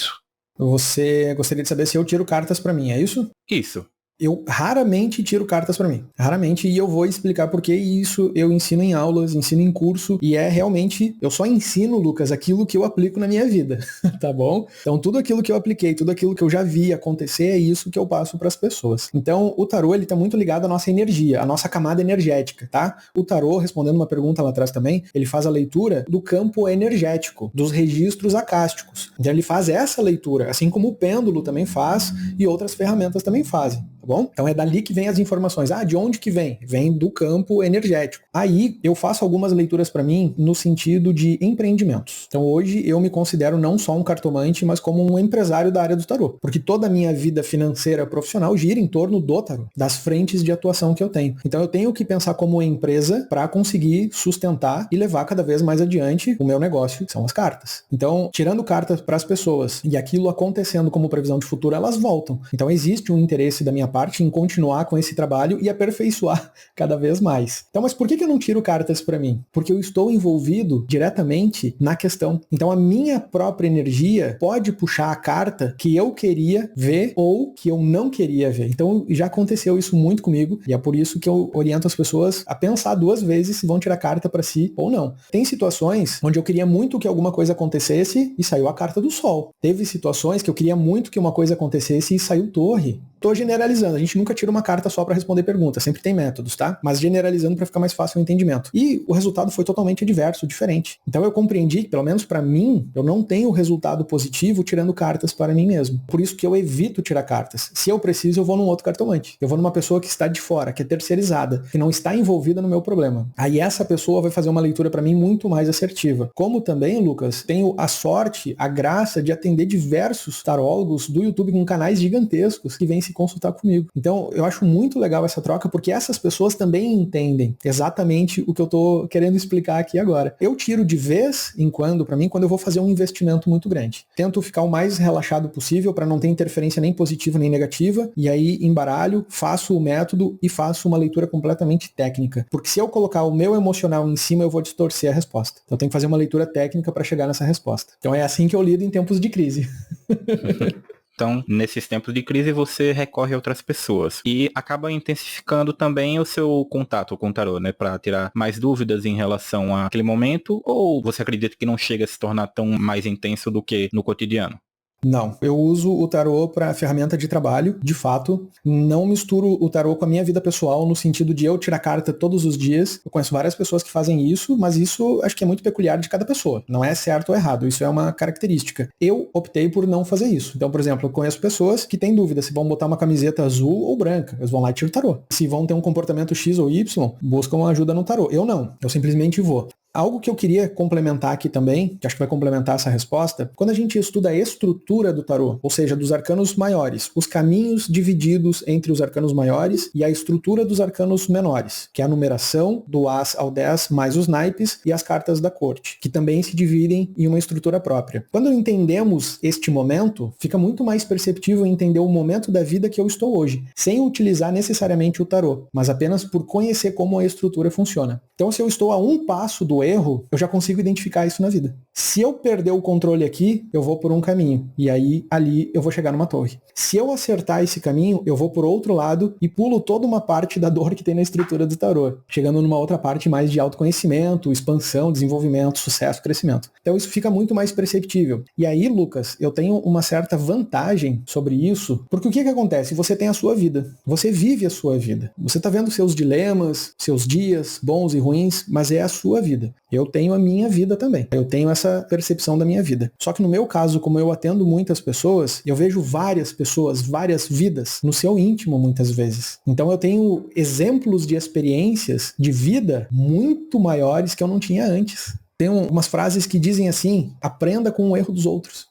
B: Você gostaria de saber se eu tiro cartas para mim, é isso?
A: Isso.
B: Eu raramente tiro cartas para mim. Raramente, e eu vou explicar por que isso eu ensino em aulas, ensino em curso, e é realmente, eu só ensino, Lucas, aquilo que eu aplico na minha vida, tá bom? Então, tudo aquilo que eu apliquei, tudo aquilo que eu já vi acontecer, é isso que eu passo para as pessoas. Então, o tarô, ele tá muito ligado à nossa energia, à nossa camada energética, tá? O tarô, respondendo uma pergunta lá atrás também, ele faz a leitura do campo energético, dos registros acásticos. Então, ele faz essa leitura, assim como o pêndulo também faz, e outras ferramentas também fazem. Bom? Então é dali que vem as informações. Ah, de onde que vem? Vem do campo energético. Aí eu faço algumas leituras para mim no sentido de empreendimentos. Então hoje eu me considero não só um cartomante, mas como um empresário da área do tarô. Porque toda a minha vida financeira profissional gira em torno do tarô, das frentes de atuação que eu tenho. Então eu tenho que pensar como empresa para conseguir sustentar e levar cada vez mais adiante o meu negócio, que são as cartas. Então, tirando cartas para as pessoas e aquilo acontecendo como previsão de futuro, elas voltam. Então existe um interesse da minha parte em continuar com esse trabalho e aperfeiçoar cada vez mais. Então, mas por que eu não tiro cartas para mim? Porque eu estou envolvido diretamente na questão. Então, a minha própria energia pode puxar a carta que eu queria ver ou que eu não queria ver. Então, já aconteceu isso muito comigo e é por isso que eu oriento as pessoas a pensar 2 vezes se vão tirar carta para si ou não. Tem situações onde eu queria muito que alguma coisa acontecesse e saiu a carta do sol. Teve situações que eu queria muito que uma coisa acontecesse e saiu torre. Tô generalizando, a gente nunca tira uma carta só para responder perguntas, sempre tem métodos, tá? Mas generalizando para ficar mais fácil o entendimento. E o resultado foi totalmente adverso, diferente. Então eu compreendi que, pelo menos para mim, eu não tenho resultado positivo tirando cartas para mim mesmo. Por isso que eu evito tirar cartas. Se eu preciso, eu vou num outro cartomante. Eu vou numa pessoa que está de fora, que é terceirizada, que não está envolvida no meu problema. Aí essa pessoa vai fazer uma leitura para mim muito mais assertiva. Como também, Lucas, tenho a sorte, a graça de atender diversos tarólogos do YouTube com canais gigantescos que vêm se consultar comigo. Então, eu acho muito legal essa troca, porque essas pessoas também entendem exatamente o que eu tô querendo explicar aqui agora. Eu tiro de vez em quando, para mim, quando eu vou fazer um investimento muito grande. Tento ficar o mais relaxado possível para não ter interferência nem positiva nem negativa, e aí embaralho, faço o método e faço uma leitura completamente técnica. Porque se eu colocar o meu emocional em cima, eu vou distorcer a resposta. Então, eu tenho que fazer uma leitura técnica para chegar nessa resposta. Então, é assim que eu lido em tempos de crise.
A: Então, nesses tempos de crise, você recorre a outras pessoas e acaba intensificando também o seu contato com o tarô, né? Para tirar mais dúvidas em relação àquele momento, ou você acredita que não chega a se tornar tão mais intenso do que no cotidiano?
B: Não, eu uso o tarô para ferramenta de trabalho, de fato. Não misturo o tarô com a minha vida pessoal no sentido de eu tirar carta todos os dias. Eu conheço várias pessoas que fazem isso, mas isso acho que é muito peculiar de cada pessoa. Não é certo ou errado, isso é uma característica. Eu optei por não fazer isso. Então, por exemplo, eu conheço pessoas que têm dúvida se vão botar uma camiseta azul ou branca. Eles vão lá e tiram o tarô. Se vão ter um comportamento X ou Y, buscam ajuda no tarô. Eu não, eu simplesmente vou. Algo que eu queria complementar aqui também, que acho que vai complementar essa resposta, quando a gente estuda a estrutura do tarô, ou seja, dos arcanos maiores, os caminhos divididos entre os arcanos maiores e a estrutura dos arcanos menores, que é a numeração do As ao 10 mais os naipes e as cartas da corte, que também se dividem em uma estrutura própria. Quando entendemos este momento, fica muito mais perceptível entender o momento da vida que eu estou hoje, sem utilizar necessariamente o tarô, mas apenas por conhecer como a estrutura funciona. Então, se eu estou a um passo do erro, eu já consigo identificar isso na vida. Se eu perder o controle aqui, eu vou por um caminho. E aí, ali, eu vou chegar numa torre. Se eu acertar esse caminho, eu vou por outro lado e pulo toda uma parte da dor que tem na estrutura do tarô, chegando numa outra parte mais de autoconhecimento, expansão, desenvolvimento, sucesso, crescimento. Então, isso fica muito mais perceptível. E aí, Lucas, eu tenho uma certa vantagem sobre isso, porque o que acontece? Você tem a sua vida. Você vive a sua vida. Você está vendo seus dilemas, seus dias bons e ruins, mas é a sua vida. Eu tenho a minha vida também. Eu tenho essa percepção da minha vida. Só que no meu caso, como eu atendo muitas pessoas, eu vejo várias pessoas, várias vidas no seu íntimo muitas vezes. Então eu tenho exemplos de experiências de vida muito maiores que eu não tinha antes. Tem umas frases que dizem assim: aprenda com o erro dos outros.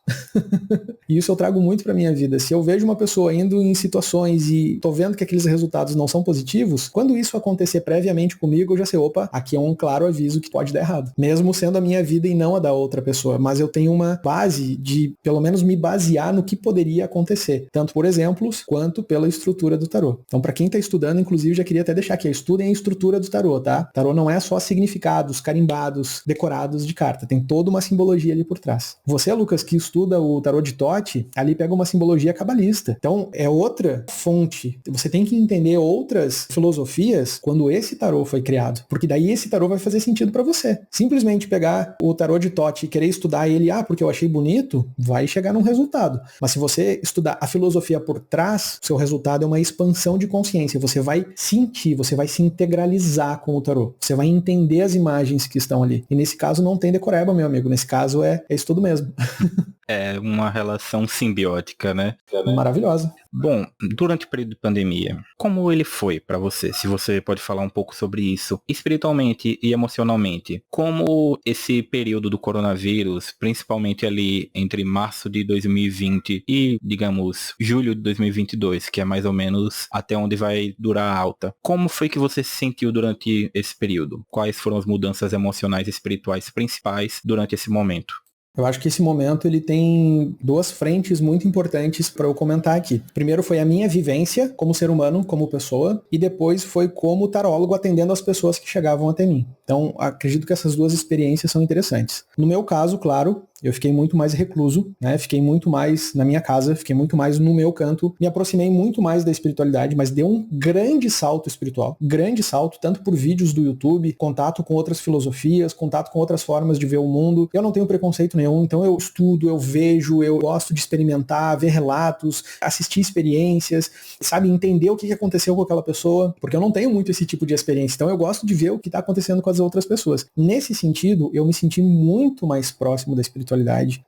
B: E isso eu trago muito pra minha vida. Se eu vejo uma pessoa indo em situações e tô vendo que aqueles resultados não são positivos, quando isso acontecer previamente comigo, eu já sei, opa, aqui é um claro aviso que pode dar errado. Mesmo sendo a minha vida e não a da outra pessoa. Mas eu tenho uma base de, pelo menos, me basear no que poderia acontecer. Tanto por exemplos, quanto pela estrutura do tarô. Então, pra quem tá estudando, inclusive, já queria até deixar aqui, estudem a estrutura do tarô, tá? Tarô não é só significados, carimbados, decorados de carta. Tem toda uma simbologia ali por trás. Você, Lucas, que estuda o tarô de Tote, ali pega uma simbologia cabalista. Então, é outra fonte. Você tem que entender outras filosofias quando esse tarô foi criado. Porque daí esse tarô vai fazer sentido para você. Simplesmente pegar o tarô de Tote e querer estudar ele, porque eu achei bonito, vai chegar num resultado. Mas se você estudar a filosofia por trás, seu resultado é uma expansão de consciência. Você vai sentir, você vai se integralizar com o tarô. Você vai entender as imagens que estão ali. E nesse caso não tem decoreba, meu amigo. Nesse caso é estudo mesmo.
A: É uma relação simbiótica, né?
B: Maravilhosa.
A: Bom, durante o período de pandemia, como ele foi pra você? Se você pode falar um pouco sobre isso, espiritualmente e emocionalmente. Como esse período do coronavírus, principalmente ali entre março de 2020 e, digamos, julho de 2022, que é mais ou menos até onde vai durar a alta. Como foi que você se sentiu durante esse período? Quais foram as mudanças emocionais e espirituais principais durante esse momento?
B: Eu acho que esse momento ele tem duas frentes muito importantes para eu comentar aqui. Primeiro foi a minha vivência como ser humano, como pessoa, e depois foi como tarólogo atendendo as pessoas que chegavam até mim. Então, acredito que essas duas experiências são interessantes. No meu caso, claro, eu fiquei muito mais recluso, né? Fiquei muito mais na minha casa, fiquei muito mais no meu canto, me aproximei muito mais da espiritualidade, mas deu um grande salto espiritual, grande salto, tanto por vídeos do YouTube, contato com outras filosofias, contato com outras formas de ver o mundo. Eu não tenho preconceito nenhum, então eu estudo, eu vejo, eu gosto de experimentar, ver relatos, assistir experiências, sabe, entender o que aconteceu com aquela pessoa, porque eu não tenho muito esse tipo de experiência, então eu gosto de ver o que está acontecendo com as outras pessoas. Nesse sentido, eu me senti muito mais próximo da espiritualidade,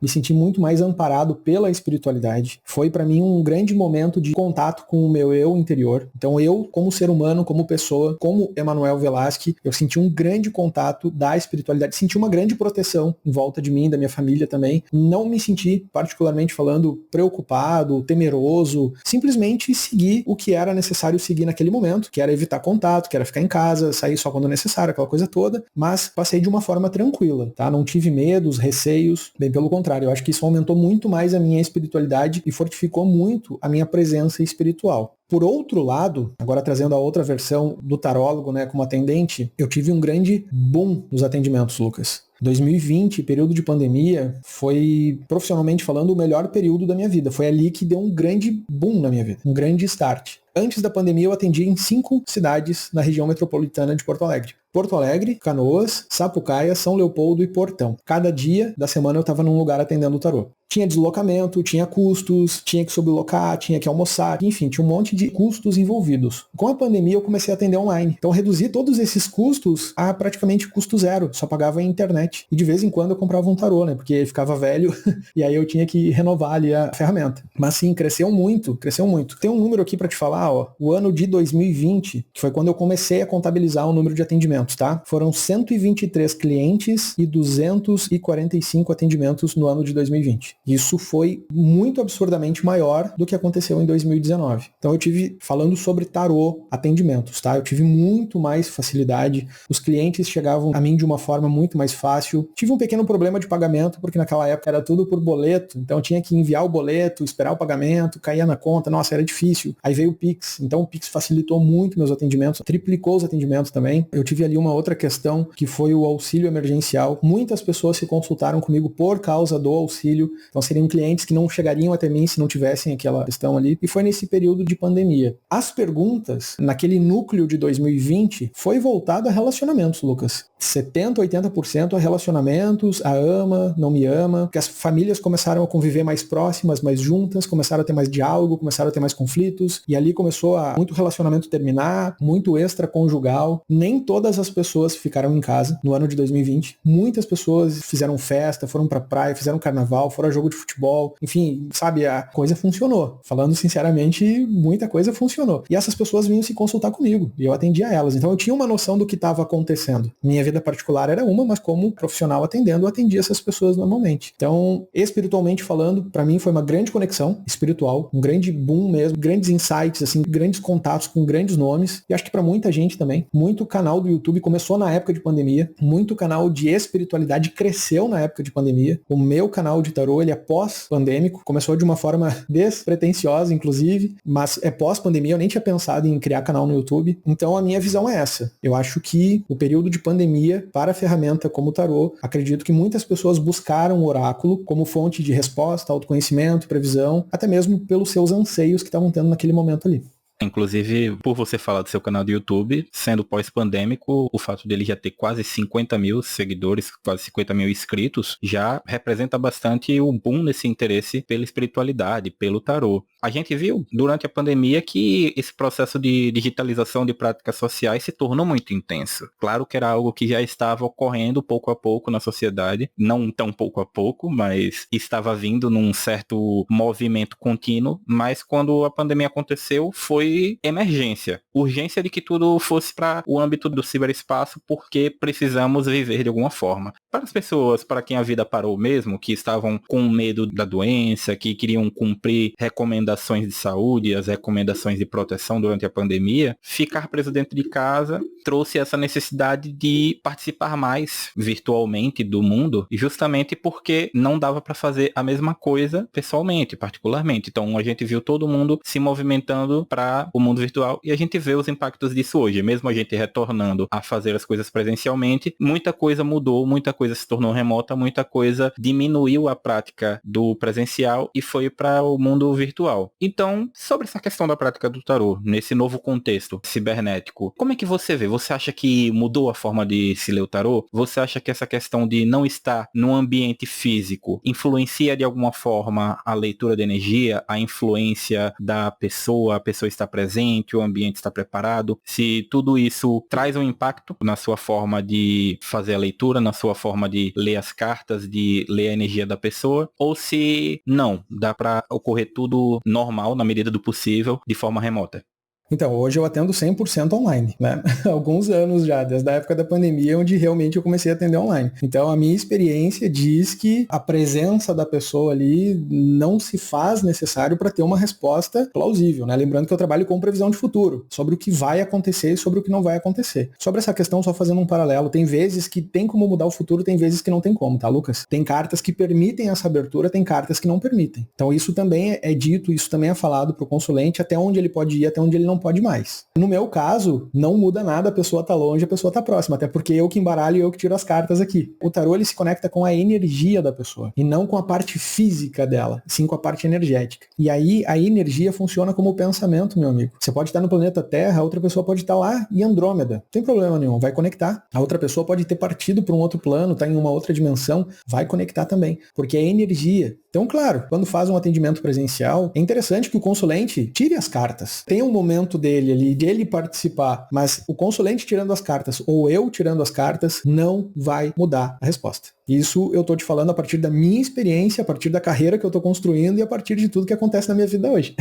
B: me senti muito mais amparado pela espiritualidade. Foi para mim um grande momento de contato com o meu eu interior. Então eu, como ser humano, como pessoa, como Emanuel Velasque, eu senti um grande contato da espiritualidade, senti uma grande proteção em volta de mim, da minha família também. Não me senti, particularmente falando, preocupado, temeroso, simplesmente segui o que era necessário seguir naquele momento, que era evitar contato, que era ficar em casa, sair só quando necessário, aquela coisa toda, mas passei de uma forma tranquila, tá? Não tive medos, receios, bem pelo contrário, eu acho que isso aumentou muito mais a minha espiritualidade e fortificou muito a minha presença espiritual. Por outro lado, agora trazendo a outra versão do tarólogo, né, como atendente, eu tive um grande boom nos atendimentos, Lucas. 2020, período de pandemia, foi, profissionalmente falando, o melhor período da minha vida. Foi ali que deu um grande boom na minha vida, um grande start. Antes da pandemia, eu atendi em 5 cidades na região metropolitana de Porto Alegre. Porto Alegre, Canoas, Sapucaia, São Leopoldo e Portão. Cada dia da semana eu estava num lugar atendendo o tarô. Tinha deslocamento, tinha custos, tinha que sublocar, tinha que almoçar, enfim, tinha um monte de custos envolvidos. Com a pandemia eu comecei a atender online. Então eu reduzi todos esses custos a praticamente custo zero, só pagava a internet. E de vez em quando eu comprava um tarô, né? Porque ficava velho e aí eu tinha que renovar ali a ferramenta. Mas sim, cresceu muito, cresceu muito. Tem um número aqui para te falar, ó, o ano de 2020, que foi quando eu comecei a contabilizar o número de atendimentos, tá? Foram 123 clientes e 245 atendimentos no ano de 2020. Isso foi muito absurdamente maior do que aconteceu em 2019. Então eu tive, falando sobre tarô, atendimentos, tá? Eu tive muito mais facilidade, os clientes chegavam a mim de uma forma muito mais fácil. Tive um pequeno problema de pagamento, porque naquela época era tudo por boleto, então eu tinha que enviar o boleto, esperar o pagamento, caía na conta, nossa, era difícil. Aí veio o Pix, então o Pix facilitou muito meus atendimentos, triplicou os atendimentos também. Eu tive ali uma outra questão, que foi o auxílio emergencial. Muitas pessoas se consultaram comigo por causa do auxílio. Então seriam clientes que não chegariam até mim se não tivessem aquela questão ali. E foi nesse período de pandemia. As perguntas, naquele núcleo de 2020, foi voltado a relacionamentos, Lucas. 70%, 80% a relacionamentos, a ama, não me ama, que as famílias começaram a conviver mais próximas, mais juntas, começaram a ter mais diálogo, começaram a ter mais conflitos, e ali começou a muito relacionamento terminar, muito extraconjugal. Nem todas as pessoas ficaram em casa no ano de 2020. Muitas pessoas fizeram festa, foram pra praia, fizeram carnaval, foram a jogo de futebol, enfim, sabe, a coisa funcionou. Falando sinceramente, muita coisa funcionou. E essas pessoas vinham se consultar comigo, e eu atendia elas. Então eu tinha uma noção do que estava acontecendo. Minha vida particular era uma, mas como profissional atendendo, eu atendia essas pessoas normalmente. Então, espiritualmente falando, para mim foi uma grande conexão espiritual, um grande boom mesmo, grandes insights, assim, grandes contatos com grandes nomes. E acho que para muita gente também, muito canal do YouTube começou na época de pandemia, muito canal de espiritualidade cresceu na época de pandemia. O meu canal de tarô, ele é pós-pandêmico, começou de uma forma despretensiosa, inclusive, mas é pós-pandemia, eu nem tinha pensado em criar canal no YouTube. Então a minha visão é essa. Eu acho que o período de pandemia, para a ferramenta como o tarô, acredito que muitas pessoas buscaram o oráculo como fonte de resposta, autoconhecimento, previsão, até mesmo pelos seus anseios que estavam tendo naquele momento ali.
A: Inclusive, por você falar do seu canal do YouTube, sendo pós-pandêmico, o fato dele já ter quase 50 mil seguidores, quase 50 mil inscritos, já representa bastante o boom nesse interesse pela espiritualidade, pelo tarô. A gente viu durante a pandemia que esse processo de digitalização de práticas sociais se tornou muito intenso. Claro que era algo que já estava ocorrendo pouco a pouco na sociedade, não tão pouco a pouco, mas estava vindo num certo movimento contínuo, mas quando a pandemia aconteceu, foi emergência, urgência de que tudo fosse para o âmbito do ciberespaço, porque precisamos viver de alguma forma. Para as pessoas, para quem a vida parou mesmo, que estavam com medo da doença, que queriam cumprir recomendações de saúde, as recomendações de proteção durante a pandemia, ficar preso dentro de casa trouxe essa necessidade de participar mais virtualmente do mundo, justamente porque não dava para fazer a mesma coisa pessoalmente, particularmente. Então a gente viu todo mundo se movimentando para o mundo virtual e a gente vê os impactos disso hoje. Mesmo a gente retornando a fazer as coisas presencialmente, muita coisa mudou, muita coisa se tornou remota, muita coisa diminuiu a prática do presencial e foi para o mundo virtual. Então, sobre essa questão da prática do tarô, nesse novo contexto cibernético, como é que você vê? Você acha que mudou a forma de se ler o tarô? Você acha que essa questão de não estar num ambiente físico influencia de alguma forma a leitura da energia, a influência da pessoa, a pessoa está presente, o ambiente está preparado? Se tudo isso traz um impacto na sua forma de fazer a leitura, na sua forma de ler as cartas, de ler a energia da pessoa, ou se não, dá para ocorrer tudo normal, na medida do possível, de forma remota?
B: Então, hoje eu atendo 100% online, né? Alguns anos já, desde a época da pandemia, onde realmente eu comecei a atender online. Então, a minha experiência diz que a presença da pessoa ali não se faz necessário para ter uma resposta plausível, né? Lembrando que eu trabalho com previsão de futuro, sobre o que vai acontecer e sobre o que não vai acontecer. Sobre essa questão, só fazendo um paralelo, tem vezes que tem como mudar o futuro, tem vezes que não tem como, tá, Lucas? Tem cartas que permitem essa abertura, tem cartas que não permitem. Então, isso também é dito, isso também é falado pro consulente, até onde ele pode ir, até onde ele não pode mais. No meu caso, não muda nada, a pessoa tá longe, a pessoa tá próxima, até porque eu que embaralho e eu que tiro as cartas aqui. O tarô, ele se conecta com a energia da pessoa, e não com a parte física dela, sim com a parte energética. E aí, a energia funciona como o pensamento, meu amigo. Você pode estar no planeta Terra, a outra pessoa pode estar lá em Andrômeda. Não tem problema nenhum, vai conectar. A outra pessoa pode ter partido para um outro plano, tá em uma outra dimensão, vai conectar também, porque é energia. Então, claro, quando faz um atendimento presencial, é interessante que o consulente tire as cartas. Tem um momento dele ali, de ele participar, mas o consulente tirando as cartas, ou eu tirando as cartas, não vai mudar a resposta. Isso eu tô te falando a partir da minha experiência, a partir da carreira que eu tô construindo e a partir de tudo que acontece na minha vida hoje.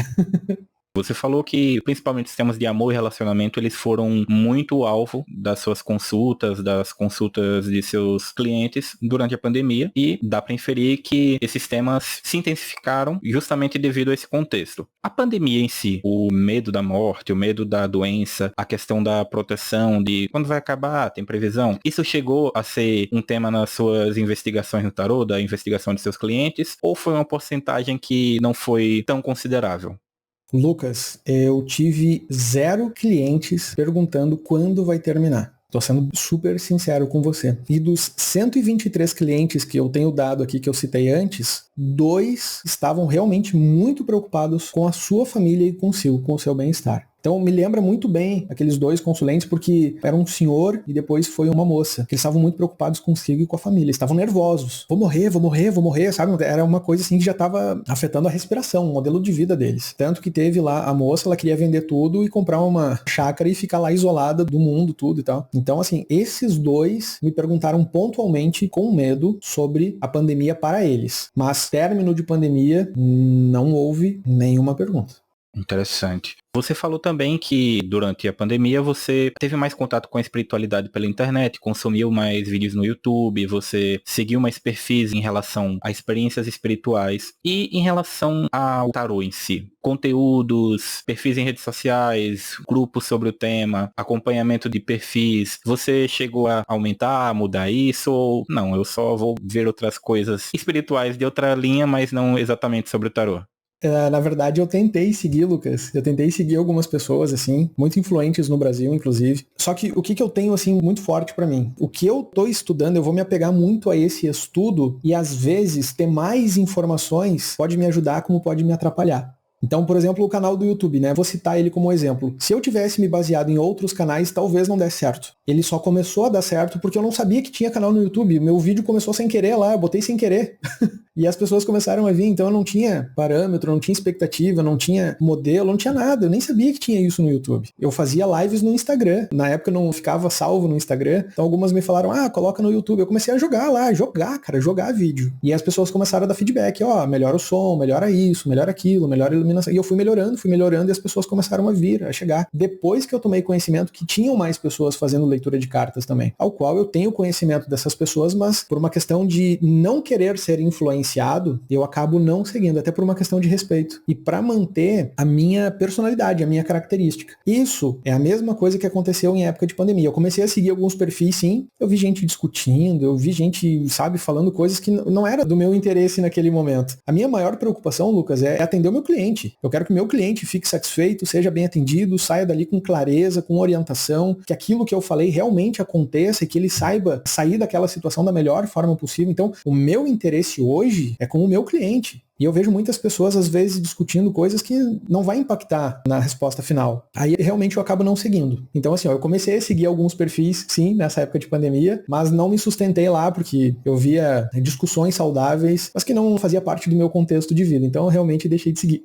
A: Você falou que, principalmente os temas de amor e relacionamento, eles foram muito alvo das suas consultas, das consultas de seus clientes durante a pandemia, e dá para inferir que esses temas se intensificaram justamente devido a esse contexto. A pandemia em si, o medo da morte, o medo da doença, a questão da proteção, de quando vai acabar, tem previsão, isso chegou a ser um tema nas suas investigações no tarô, da investigação de seus clientes, ou foi uma porcentagem que não foi tão considerável?
B: Lucas, eu tive 0 clientes perguntando quando vai terminar. Tô sendo super sincero com você. E dos 123 clientes que eu tenho dado aqui, que eu citei antes, 2 estavam realmente muito preocupados com a sua família e consigo, com o seu bem-estar. Então me lembra muito bem aqueles 2 consulentes, porque era um senhor e depois foi uma moça, que eles estavam muito preocupados consigo e com a família, estavam nervosos. Vou morrer, vou morrer, vou morrer, sabe? Era uma coisa assim que já estava afetando a respiração, o modelo de vida deles. Tanto que teve lá a moça, ela queria vender tudo e comprar uma chácara e ficar lá isolada do mundo, tudo e tal. Então assim, esses 2 me perguntaram pontualmente, com medo, sobre a pandemia para eles. Mas término de pandemia, não houve nenhuma pergunta.
A: Interessante. Você falou também que durante a pandemia você teve mais contato com a espiritualidade pela internet, consumiu mais vídeos no YouTube, você seguiu mais perfis em relação a experiências espirituais e em relação ao tarô em si. Conteúdos, perfis em redes sociais, grupos sobre o tema, acompanhamento de perfis. Você chegou a aumentar, a mudar isso ou não? Eu só vou ver outras coisas espirituais de outra linha, mas não exatamente sobre o tarô.
B: Na verdade, eu tentei seguir, Lucas. Eu tentei seguir algumas pessoas, assim, muito influentes no Brasil, inclusive. Só que o que eu tenho, assim, muito forte pra mim? O que eu tô estudando, eu vou me apegar muito a esse estudo e, às vezes, ter mais informações pode me ajudar como pode me atrapalhar. Então, por exemplo, o canal do YouTube, né? Vou citar ele como exemplo. Se eu tivesse me baseado em outros canais, talvez não desse certo. Ele só começou a dar certo porque eu não sabia que tinha canal no YouTube. Meu vídeo começou sem querer lá, eu botei sem querer. E as pessoas começaram a vir, então eu não tinha parâmetro, não tinha expectativa, não tinha modelo, não tinha nada. Eu nem sabia que tinha isso no YouTube. Eu fazia lives no Instagram. Na época eu não ficava salvo no Instagram. Então algumas me falaram, coloca no YouTube. Eu comecei a jogar lá, jogar vídeo. E as pessoas começaram a dar feedback, melhora o som, melhora isso, melhora aquilo, melhora a iluminação. E eu fui melhorando e as pessoas começaram a vir, a chegar. Depois que eu tomei conhecimento que tinham mais pessoas fazendo leitura de cartas também, ao qual eu tenho conhecimento dessas pessoas, mas por uma questão de não querer ser influenciado, eu acabo não seguindo, até por uma questão de respeito. E para manter a minha personalidade, a minha característica. Isso é a mesma coisa que aconteceu em época de pandemia. Eu comecei a seguir alguns perfis, sim. Eu vi gente discutindo, eu vi gente, sabe, falando coisas que não era do meu interesse naquele momento. A minha maior preocupação, Lucas, é atender o meu cliente. Eu quero que o meu cliente fique satisfeito, seja bem atendido, saia dali com clareza, com orientação, que aquilo que eu falei realmente aconteça e que ele saiba sair daquela situação da melhor forma possível. Então, o meu interesse hoje é com o meu cliente. E eu vejo muitas pessoas, às vezes, discutindo coisas que não vai impactar na resposta final. Aí, realmente, eu acabo não seguindo. Então, assim, eu comecei a seguir alguns perfis, sim, nessa época de pandemia, mas não me sustentei lá, porque eu via discussões saudáveis, mas que não fazia parte do meu contexto de vida. Então, eu realmente deixei de seguir.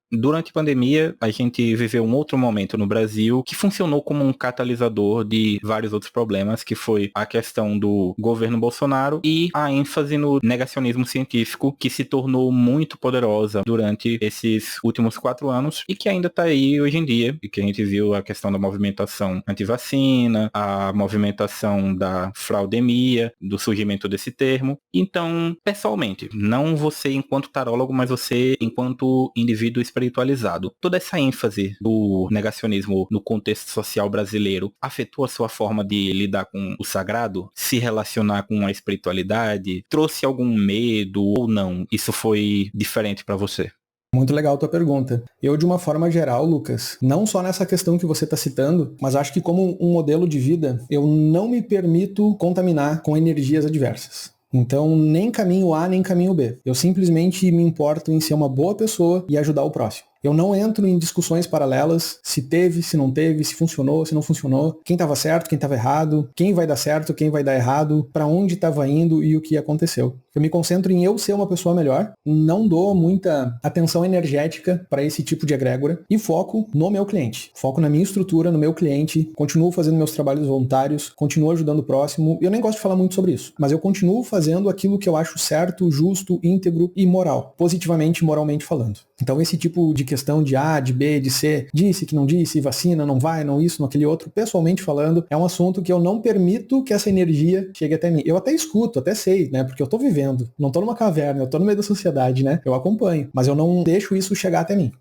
A: Durante a pandemia, a gente viveu um outro momento no Brasil que funcionou como um catalisador de vários outros problemas, que foi a questão do governo Bolsonaro e a ênfase no negacionismo científico, que se tornou muito poderosa durante esses últimos 4 anos e que ainda está aí hoje em dia, e que a gente viu a questão da movimentação anti-vacina, a movimentação da fraudemia, do surgimento desse termo. Então, pessoalmente, não você enquanto tarólogo, mas você enquanto indivíduo espiritualizado. Toda essa ênfase do negacionismo no contexto social brasileiro afetou a sua forma de lidar com o sagrado? Se relacionar com a espiritualidade? Trouxe algum medo ou não? Isso foi diferente para você?
B: Muito legal a tua pergunta. Eu, de uma forma geral, Lucas, não só nessa questão que você está citando, mas acho que como um modelo de vida, eu não me permito contaminar com energias adversas. Então, nem caminho A, nem caminho B. Eu simplesmente me importo em ser uma boa pessoa e ajudar o próximo. Eu não entro em discussões paralelas, se teve, se não teve, se funcionou, se não funcionou, quem estava certo, quem estava errado, quem vai dar certo, quem vai dar errado, para onde estava indo e o que aconteceu. Eu me concentro em eu ser uma pessoa melhor, não dou muita atenção energética para esse tipo de egrégora e foco no meu cliente. Foco na minha estrutura, no meu cliente, continuo fazendo meus trabalhos voluntários, continuo ajudando o próximo. Eu nem gosto de falar muito sobre isso, mas eu continuo fazendo aquilo que eu acho certo, justo, íntegro e moral, positivamente e moralmente falando. Então esse tipo de questão de A, de B, de C, disse que não disse, vacina, não vai, não isso, não aquele outro, pessoalmente falando, é um assunto que eu não permito que essa energia chegue até mim. Eu até escuto, até sei, né, porque eu tô vivendo, não tô numa caverna, eu tô no meio da sociedade, né, eu acompanho, mas eu não deixo isso chegar até mim.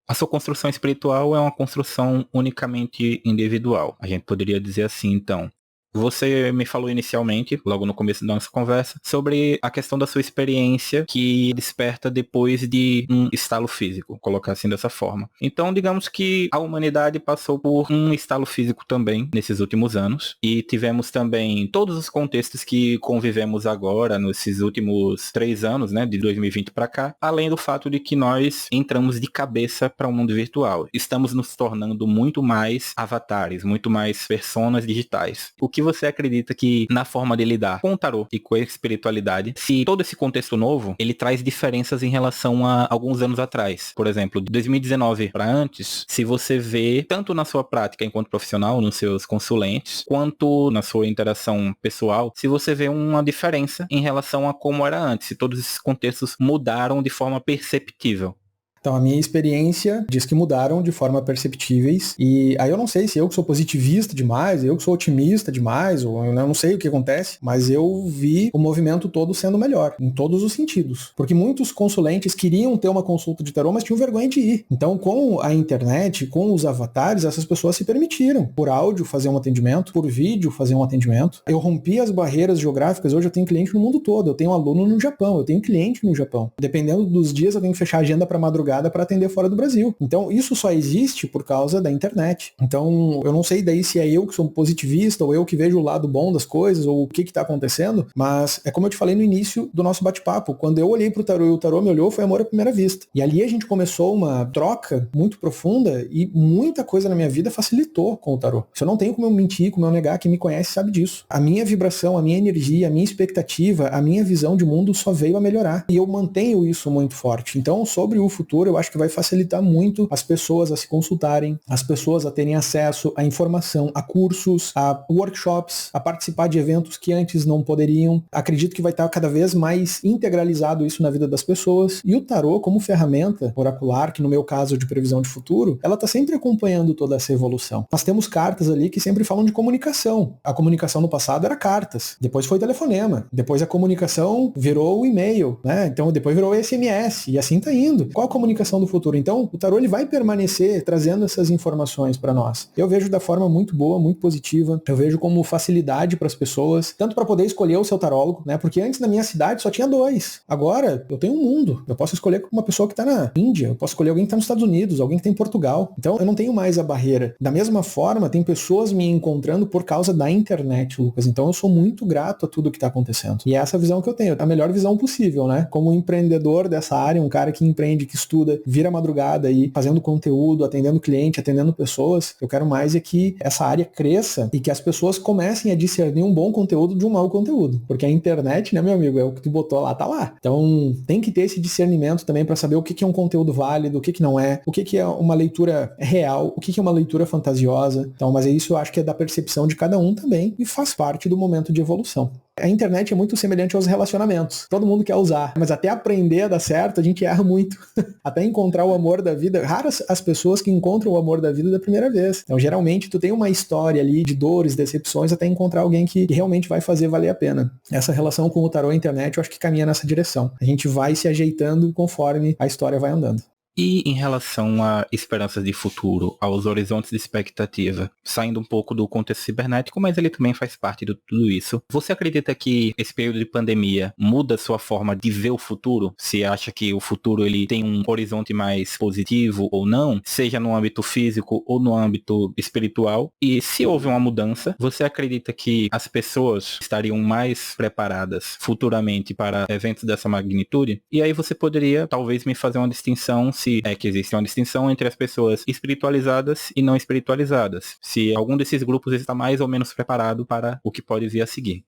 A: A sua construção espiritual é uma construção unicamente individual. A gente poderia dizer assim, então. Você me falou inicialmente, logo no começo da nossa conversa, sobre a questão da sua experiência que desperta depois de um estalo físico, colocar assim dessa forma. Então, digamos que a humanidade passou por um estalo físico também nesses últimos anos e tivemos também todos os contextos que convivemos agora nesses últimos 3 anos, né, de 2020 para cá, além do fato de que nós entramos de cabeça para o mundo virtual. Estamos nos tornando muito mais avatares, muito mais personas digitais. O que você acredita que na forma de lidar com o tarô e com a espiritualidade, se todo esse contexto novo, ele traz diferenças em relação a alguns anos atrás? Por exemplo, de 2019 para antes, se você vê tanto na sua prática enquanto profissional, nos seus consulentes, quanto na sua interação pessoal, se você vê uma diferença em relação a como era antes, se todos esses contextos mudaram de forma perceptível.
B: Então, a minha experiência diz que mudaram de forma perceptíveis. E aí eu não sei se eu que sou positivista demais, eu que sou otimista demais, ou eu não sei o que acontece, mas eu vi o movimento todo sendo melhor, em todos os sentidos. Porque muitos consulentes queriam ter uma consulta de tarô, mas tinham vergonha de ir. Então, com a internet, com os avatares, essas pessoas se permitiram, por áudio, fazer um atendimento, por vídeo, fazer um atendimento. Eu rompi as barreiras geográficas, hoje eu tenho cliente no mundo todo, eu tenho aluno no Japão, eu tenho cliente no Japão. Dependendo dos dias, eu tenho que fechar a agenda para madrugada para atender fora do Brasil. Então, isso só existe por causa da internet. Então, eu não sei daí se é eu que sou positivista ou eu que vejo o lado bom das coisas ou o que está acontecendo, mas é como eu te falei no início do nosso bate-papo. Quando eu olhei pro tarô e o tarô me olhou, foi amor à primeira vista. E ali a gente começou uma troca muito profunda e muita coisa na minha vida facilitou com o tarô. Isso eu não tenho como eu mentir, como eu negar, quem me conhece sabe disso. A minha vibração, a minha energia, a minha expectativa, a minha visão de mundo só veio a melhorar. E eu mantenho isso muito forte. Então, sobre o futuro, eu acho que vai facilitar muito as pessoas a se consultarem, as pessoas a terem acesso à informação, a cursos, a workshops, a participar de eventos que antes não poderiam. Acredito que vai estar cada vez mais integralizado isso na vida das pessoas. E o tarô, como ferramenta oracular, que no meu caso de previsão de futuro, ela está sempre acompanhando toda essa evolução. Nós temos cartas ali que sempre falam de comunicação. A comunicação no passado era cartas, depois foi telefonema, depois a comunicação virou o e-mail, né? Então depois virou SMS e assim tá indo. Qual a comunicação do futuro? Então, o tarô ele vai permanecer trazendo essas informações para nós. Eu vejo da forma muito boa, muito positiva. Eu vejo como facilidade para as pessoas, tanto para poder escolher o seu tarólogo, né? Porque antes na minha cidade só tinha 2. Agora, eu tenho um mundo. Eu posso escolher uma pessoa que está na Índia, eu posso escolher alguém que está nos Estados Unidos, alguém que está em Portugal. Então, eu não tenho mais a barreira. Da mesma forma, tem pessoas me encontrando por causa da internet, Lucas. Então, eu sou muito grato a tudo que está acontecendo. E é essa visão que eu tenho, a melhor visão possível, né? Como empreendedor dessa área, um cara que empreende, que estuda, vira madrugada aí, fazendo conteúdo, atendendo cliente, atendendo pessoas. Eu quero mais é que essa área cresça e que as pessoas comecem a discernir um bom conteúdo de um mau conteúdo. Porque a internet, né, meu amigo, é o que tu botou lá, tá lá. Então, tem que ter esse discernimento também para saber o que é um conteúdo válido, o que não é, o que é uma leitura real, o que é uma leitura fantasiosa. Então, mas isso eu acho que é da percepção de cada um também e faz parte do momento de evolução. A internet é muito semelhante aos relacionamentos. Todo mundo quer usar, mas até aprender a dar certo, a gente erra muito. Até encontrar o amor da vida. Raras as pessoas que encontram o amor da vida da primeira vez. Então, geralmente, tu tem uma história ali de dores, decepções, até encontrar alguém que realmente vai fazer valer a pena. Essa relação com o tarô e a internet, eu acho que caminha nessa direção. A gente vai se ajeitando conforme a história vai andando.
A: E em relação a esperanças de futuro, aos horizontes de expectativa, saindo um pouco do contexto cibernético, mas ele também faz parte de tudo isso, você acredita que esse período de pandemia muda a sua forma de ver o futuro? Se acha que o futuro ele tem um horizonte mais positivo ou não, seja no âmbito físico ou no âmbito espiritual? E se houve uma mudança, você acredita que as pessoas estariam mais preparadas futuramente para eventos dessa magnitude? E aí você poderia talvez me fazer uma distinção, se é que existe uma distinção entre as pessoas espiritualizadas e não espiritualizadas. Se algum desses grupos está mais ou menos preparado para o que pode vir a seguir.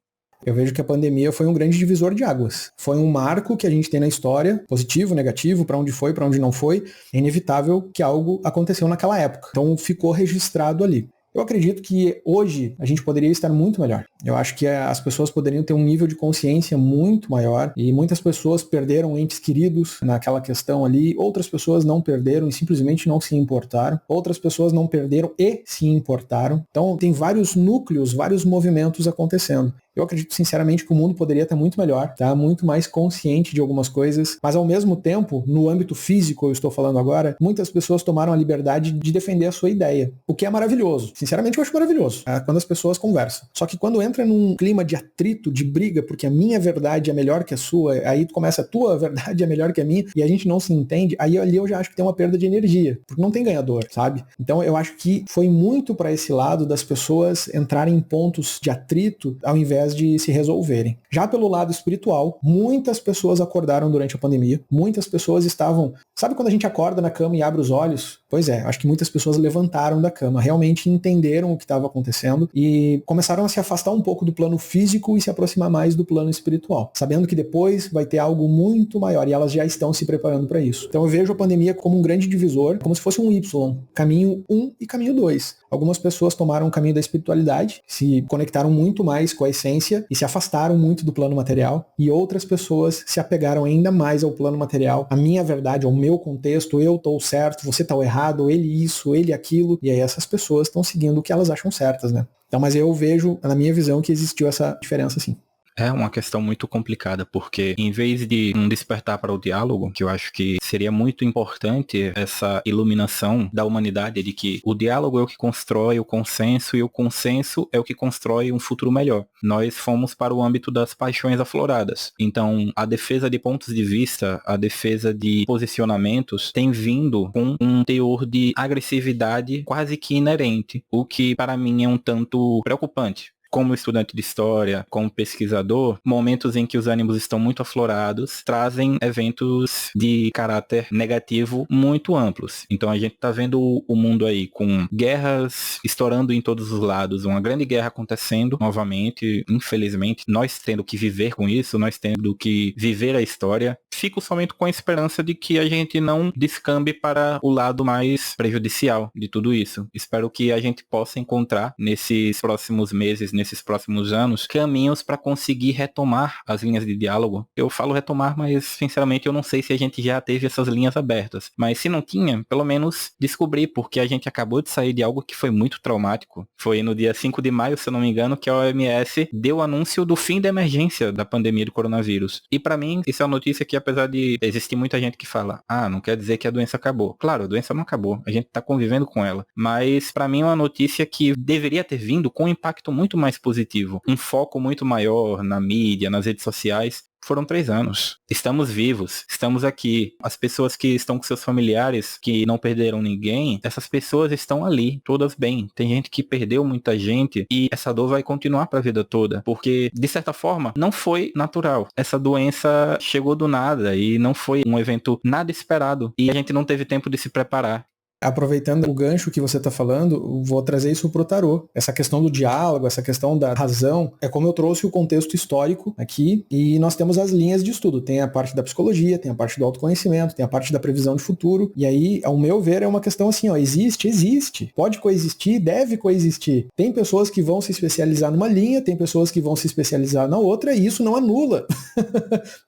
B: Eu vejo que a pandemia foi um grande divisor de águas. Foi um marco que a gente tem na história, positivo, negativo, para onde foi, para onde não foi. É inevitável que algo aconteceu naquela época. Então ficou registrado ali. Eu acredito que hoje a gente poderia estar muito melhor. Eu acho que as pessoas poderiam ter um nível de consciência muito maior e muitas pessoas perderam entes queridos naquela questão ali, outras pessoas não perderam e simplesmente não se importaram, outras pessoas não perderam e se importaram. Então tem vários núcleos, vários movimentos acontecendo. Eu acredito sinceramente que o mundo poderia estar muito melhor, tá? Muito mais consciente de algumas coisas, mas ao mesmo tempo, no âmbito físico, eu estou falando agora, muitas pessoas tomaram a liberdade de defender a sua ideia, o que é maravilhoso. Sinceramente, eu acho maravilhoso, tá? Quando as pessoas conversam. Só que quando entra num clima de atrito, de briga, porque a minha verdade é melhor que a sua, aí começa a tua verdade é melhor que a minha, e a gente não se entende, aí ali eu já acho que tem uma perda de energia, porque não tem ganhador, sabe? Então eu acho que foi muito para esse lado das pessoas entrarem em pontos de atrito ao invés de se resolverem. Já pelo lado espiritual, muitas pessoas acordaram durante a pandemia, muitas pessoas estavam... Sabe quando a gente acorda na cama e abre os olhos? Pois é, acho que muitas pessoas levantaram da cama, realmente entenderam o que estava acontecendo e começaram a se afastar um pouco do plano físico e se aproximar mais do plano espiritual, sabendo que depois vai ter algo muito maior e elas já estão se preparando para isso. Então eu vejo a pandemia como um grande divisor, como se fosse um Y, caminho 1 e caminho 2. Algumas pessoas tomaram o caminho da espiritualidade, se conectaram muito mais com a essência e se afastaram muito do plano material, e outras pessoas se apegaram ainda mais ao plano material, a minha verdade, ao meu contexto, eu estou certo, você está errado, ele isso, ele aquilo, e aí essas pessoas estão seguindo o que elas acham certas, né? Então, mas eu vejo, na minha visão, que existiu essa diferença sim.
A: É uma questão muito complicada, porque em vez de um despertar para o diálogo, que eu acho que seria muito importante essa iluminação da humanidade de que o diálogo é o que constrói o consenso e o consenso é o que constrói um futuro melhor. Nós fomos para o âmbito das paixões afloradas. Então, a defesa de pontos de vista, a defesa de posicionamentos tem vindo com um teor de agressividade quase que inerente, o que para mim é um tanto preocupante. Como estudante de história, como pesquisador, momentos em que os ânimos estão muito aflorados trazem eventos de caráter negativo muito amplos. Então a gente está vendo o mundo aí com guerras estourando em todos os lados, uma grande guerra acontecendo novamente, infelizmente, nós tendo que viver com isso, nós tendo que viver a história. Fico somente com a esperança de que a gente não descambe para o lado mais prejudicial de tudo isso. Espero que a gente possa encontrar nesses próximos meses, nesses próximos anos, caminhos para conseguir retomar as linhas de diálogo. Eu falo retomar, mas sinceramente eu não sei se a gente já teve essas linhas abertas. Mas se não tinha, pelo menos descobrir, porque a gente acabou de sair de algo que foi muito traumático. Foi no dia 5 de maio, se eu não me engano, que a OMS deu o anúncio do fim da emergência da pandemia do coronavírus. E para mim, isso é uma notícia que, apesar de existir muita gente que fala, não quer dizer que a doença acabou. Claro, a doença não acabou, a gente tá convivendo com ela. Mas para mim é uma notícia que deveria ter vindo com um impacto muito mais positivo. Um foco muito maior na mídia, nas redes sociais. Foram 3 anos. Estamos vivos, estamos aqui. As pessoas que estão com seus familiares, que não perderam ninguém, essas pessoas estão ali, todas bem. Tem gente que perdeu muita gente e essa dor vai continuar para a vida toda, porque, de certa forma, não foi natural. Essa doença chegou do nada e não foi um evento nada esperado e a gente não teve tempo de se preparar.
B: Aproveitando o gancho que você está falando, vou trazer isso para o tarô. Essa questão do diálogo, essa questão da razão, é como eu trouxe o contexto histórico aqui, e nós temos as linhas de estudo. Tem a parte da psicologia, tem a parte do autoconhecimento, tem a parte da previsão de futuro, e aí, ao meu ver, é uma questão assim, existe, pode coexistir, deve coexistir. Tem pessoas que vão se especializar numa linha, tem pessoas que vão se especializar na outra, e isso não anula.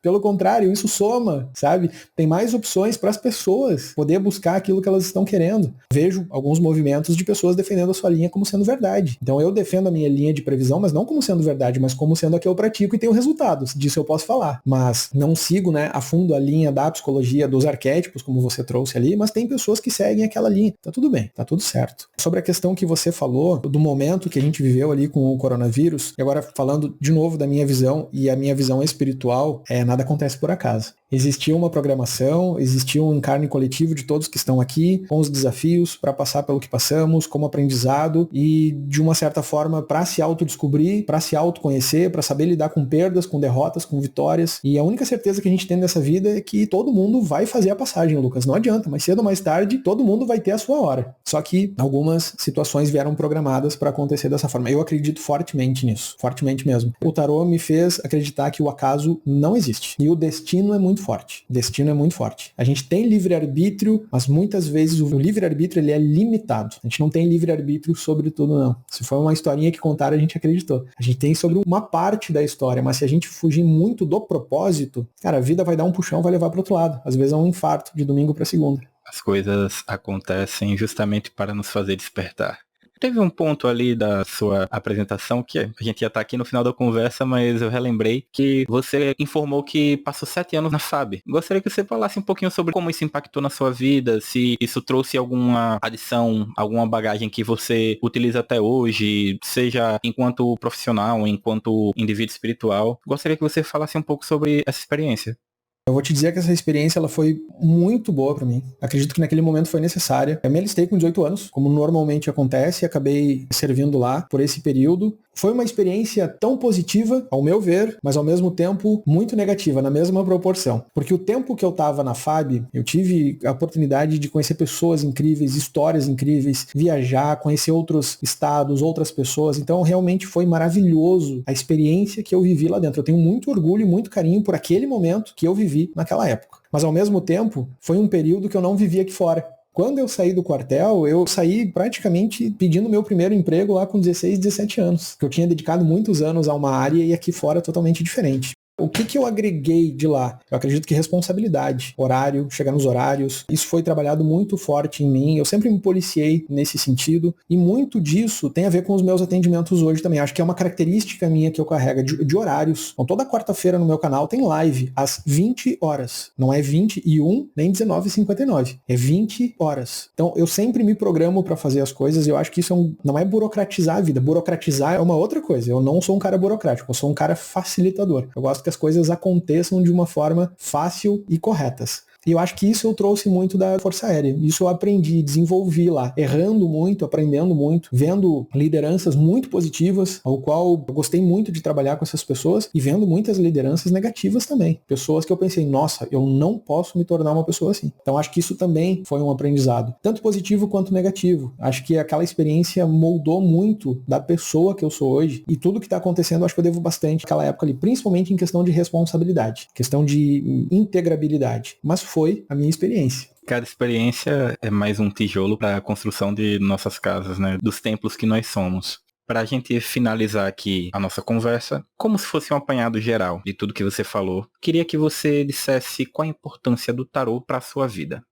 B: Pelo contrário, isso soma, sabe? Tem mais opções para as pessoas poder buscar aquilo que elas estão querendo. querendo. Vejo alguns movimentos de pessoas defendendo a sua linha como sendo verdade. Então eu defendo a minha linha de previsão, mas não como sendo verdade, mas como sendo a que eu pratico e tenho resultados. Disso eu posso falar. Mas não sigo, né, a fundo a linha da psicologia dos arquétipos, como você trouxe ali, mas tem pessoas que seguem aquela linha. Tá tudo bem, tá tudo certo. Sobre a questão que você falou, do momento que a gente viveu ali com o coronavírus, e agora falando de novo da minha visão, e a minha visão espiritual, nada acontece por acaso. Existia uma programação, existia um encarne coletivo de todos que estão aqui, com os desafios para passar pelo que passamos, como aprendizado e, de uma certa forma, para se autodescobrir, para se autoconhecer, para saber lidar com perdas, com derrotas, com vitórias. E a única certeza que a gente tem nessa vida é que todo mundo vai fazer a passagem, Lucas. Não adianta, mais cedo ou mais tarde, todo mundo vai ter a sua hora. Só que algumas situações vieram programadas para acontecer dessa forma. Eu acredito fortemente nisso, fortemente mesmo. O tarô me fez acreditar que o acaso não existe. E o destino é muito forte. O destino é muito forte. A gente tem livre-arbítrio, mas muitas vezes o livre-arbítrio ele é limitado. A gente não tem livre-arbítrio sobre tudo, não. Se for uma historinha que contaram, a gente acreditou. A gente tem sobre uma parte da história, mas se a gente fugir muito do propósito, cara, a vida vai dar um puxão, vai levar para outro lado. Às vezes é um infarto de domingo para segunda.
A: As coisas acontecem justamente para nos fazer despertar. Teve um ponto ali da sua apresentação que a gente já tá aqui no final da conversa, mas eu relembrei que você informou que passou 7 anos na FAB. Gostaria que você falasse um pouquinho sobre como isso impactou na sua vida, se isso trouxe alguma adição, alguma bagagem que você utiliza até hoje, seja enquanto profissional, enquanto indivíduo espiritual. Gostaria que você falasse um pouco sobre essa experiência.
B: Eu vou te dizer que essa experiência ela foi muito boa para mim. Acredito que naquele momento foi necessária. Eu me alistei com 18 anos, como normalmente acontece, e acabei servindo lá por esse período. Foi uma experiência tão positiva, ao meu ver, mas ao mesmo tempo muito negativa, na mesma proporção. Porque o tempo que eu estava na FAB, eu tive a oportunidade de conhecer pessoas incríveis, histórias incríveis, viajar, conhecer outros estados, outras pessoas. Então realmente foi maravilhoso a experiência que eu vivi lá dentro. Eu tenho muito orgulho e muito carinho por aquele momento que eu vivi naquela época. Mas ao mesmo tempo, foi um período que eu não vivi aqui fora. Quando eu saí do quartel, eu saí praticamente pedindo meu primeiro emprego lá com 16, 17 anos. Que eu tinha dedicado muitos anos a uma área e aqui fora totalmente diferente. O que eu agreguei de lá? Eu acredito que responsabilidade, horário, chegar nos horários, isso foi trabalhado muito forte em mim, eu sempre me policiei nesse sentido, e muito disso tem a ver com os meus atendimentos hoje também, acho que é uma característica minha que eu carrego de horários. Então toda quarta-feira no meu canal tem live às 20 horas, não é 21 nem 19h59, é 20 horas. Então eu sempre me programo para fazer as coisas e eu acho que isso não é burocratizar a vida, burocratizar é uma outra coisa, eu não sou um cara burocrático, eu sou um cara facilitador, eu gosto que as coisas aconteçam de uma forma fácil e corretas. E eu acho que isso eu trouxe muito da Força Aérea. Isso eu aprendi, desenvolvi lá, errando muito, aprendendo muito, vendo lideranças muito positivas, ao qual eu gostei muito de trabalhar com essas pessoas, e vendo muitas lideranças negativas também. Pessoas que eu pensei, nossa, eu não posso me tornar uma pessoa assim. Então acho que isso também foi um aprendizado, tanto positivo quanto negativo. Acho que aquela experiência moldou muito da pessoa que eu sou hoje, e tudo que está acontecendo acho que eu devo bastante àquela época ali, principalmente em questão de responsabilidade, questão de integrabilidade. Mas foi a minha experiência.
A: Cada experiência é mais um tijolo para a construção de nossas casas, né? Dos templos que nós somos. Para a gente finalizar aqui a nossa conversa, como se fosse um apanhado geral de tudo que você falou, queria que você dissesse qual a importância do tarô para a sua vida.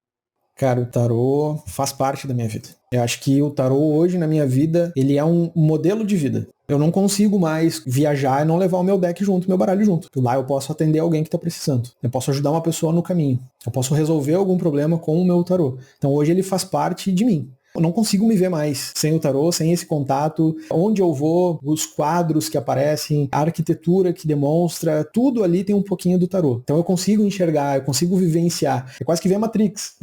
B: Cara, o tarô faz parte da minha vida. Eu acho que o tarô hoje na minha vida, ele é um modelo de vida. Eu não consigo mais viajar e não levar o meu deck junto, meu baralho junto. Lá eu posso atender alguém que está precisando. Eu posso ajudar uma pessoa no caminho. Eu posso resolver algum problema com o meu tarô. Então hoje ele faz parte de mim. Eu não consigo me ver mais sem o tarô, sem esse contato. Onde eu vou, os quadros que aparecem, a arquitetura que demonstra, tudo ali tem um pouquinho do tarô. Então eu consigo enxergar, eu consigo vivenciar. É quase que ver Matrix.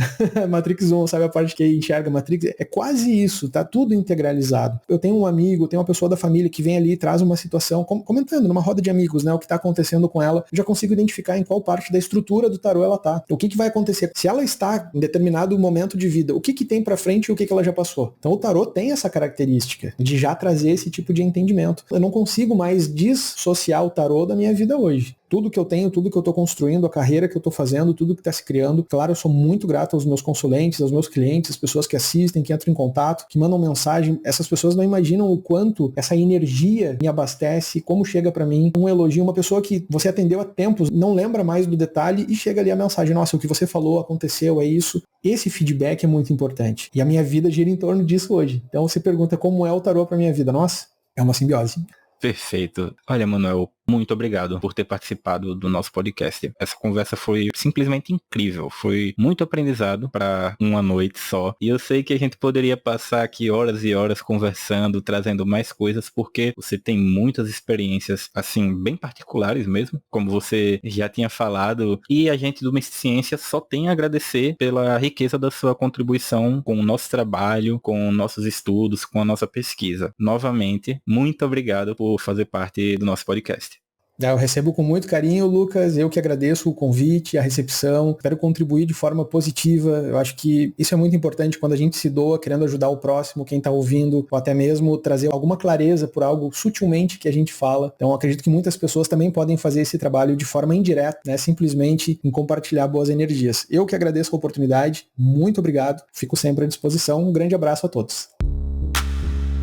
B: Matrix 1, sabe a parte que enxerga Matrix? É quase isso, tá tudo integralizado. Eu tenho um amigo, tenho uma pessoa da família que vem ali e traz uma situação, comentando numa roda de amigos, né, o que tá acontecendo com ela. Eu já consigo identificar em qual parte da estrutura do tarô ela tá. O que vai acontecer? Se ela está em determinado momento de vida, o que tem pra frente e o que ela já passou. Então o tarô tem essa característica de já trazer esse tipo de entendimento. Eu não consigo mais dissociar o tarô da minha vida hoje. tudo que eu tenho, tudo que eu tô construindo, a carreira que eu tô fazendo, tudo que tá se criando. Claro, eu sou muito grato aos meus consulentes, aos meus clientes, as pessoas que assistem, que entram em contato, que mandam mensagem. Essas pessoas não imaginam o quanto essa energia me abastece, como chega pra mim um elogio, uma pessoa que você atendeu há tempos, não lembra mais do detalhe e chega ali a mensagem, nossa, o que você falou aconteceu, é isso. Esse feedback é muito importante. E a minha vida gira em torno disso hoje. Então você pergunta como é o tarô pra minha vida. Nossa, é uma simbiose.
A: Perfeito. Olha, Manuel, muito obrigado por ter participado do nosso podcast. Essa conversa foi simplesmente incrível. Foi muito aprendizado para uma noite só. E eu sei que a gente poderia passar aqui horas e horas conversando, trazendo mais coisas, porque você tem muitas experiências, assim, bem particulares mesmo, como você já tinha falado. E a gente do Misciência só tem a agradecer pela riqueza da sua contribuição com o nosso trabalho, com nossos estudos, com a nossa pesquisa. Novamente, muito obrigado por fazer parte do nosso podcast.
B: Eu recebo com muito carinho, Lucas, eu que agradeço o convite, a recepção, espero contribuir de forma positiva. Eu acho que isso é muito importante quando a gente se doa querendo ajudar o próximo, quem está ouvindo, ou até mesmo trazer alguma clareza por algo sutilmente que a gente fala. Então acredito que muitas pessoas também podem fazer esse trabalho de forma indireta, né? Simplesmente em compartilhar boas energias. Eu que agradeço a oportunidade, muito obrigado, fico sempre à disposição, um grande abraço a todos.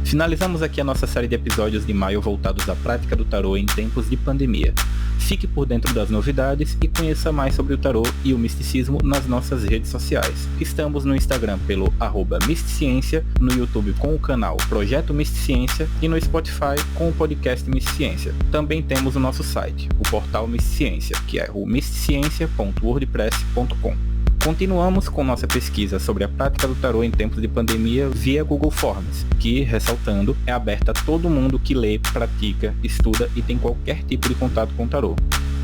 A: Finalizamos aqui a nossa série de episódios de maio voltados à prática do tarô em tempos de pandemia. Fique por dentro das novidades e conheça mais sobre o tarô e o misticismo nas nossas redes sociais. Estamos no Instagram pelo @Misticiencia, no YouTube com o canal Projeto Misticiencia e no Spotify com o podcast Misticiencia. Também temos o nosso site, o portal Misticiencia, que é o misticiencia.wordpress.com. Continuamos com nossa pesquisa sobre a prática do tarô em tempos de pandemia via Google Forms, que, ressaltando, é aberta a todo mundo que lê, pratica, estuda e tem qualquer tipo de contato com o tarô.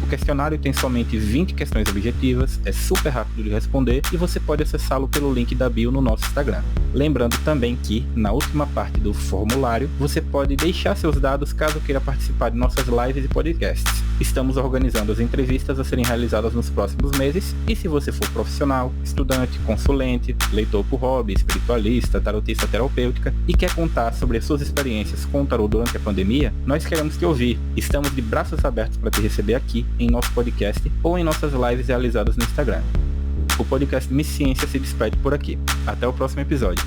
A: O questionário tem somente 20 questões objetivas, é super rápido de responder e você pode acessá-lo pelo link da bio no nosso Instagram. Lembrando também que, na última parte do formulário, você pode deixar seus dados caso queira participar de nossas lives e podcasts. Estamos organizando as entrevistas a serem realizadas nos próximos meses e se você for profissional, estudante, consulente, leitor por hobby, espiritualista, tarotista terapêutica e quer contar sobre as suas experiências com o tarô durante a pandemia, nós queremos te ouvir. Estamos de braços abertos para te receber aqui em nosso podcast ou em nossas lives realizadas no Instagram. O podcast Misciência se despede por aqui. Até o próximo episódio.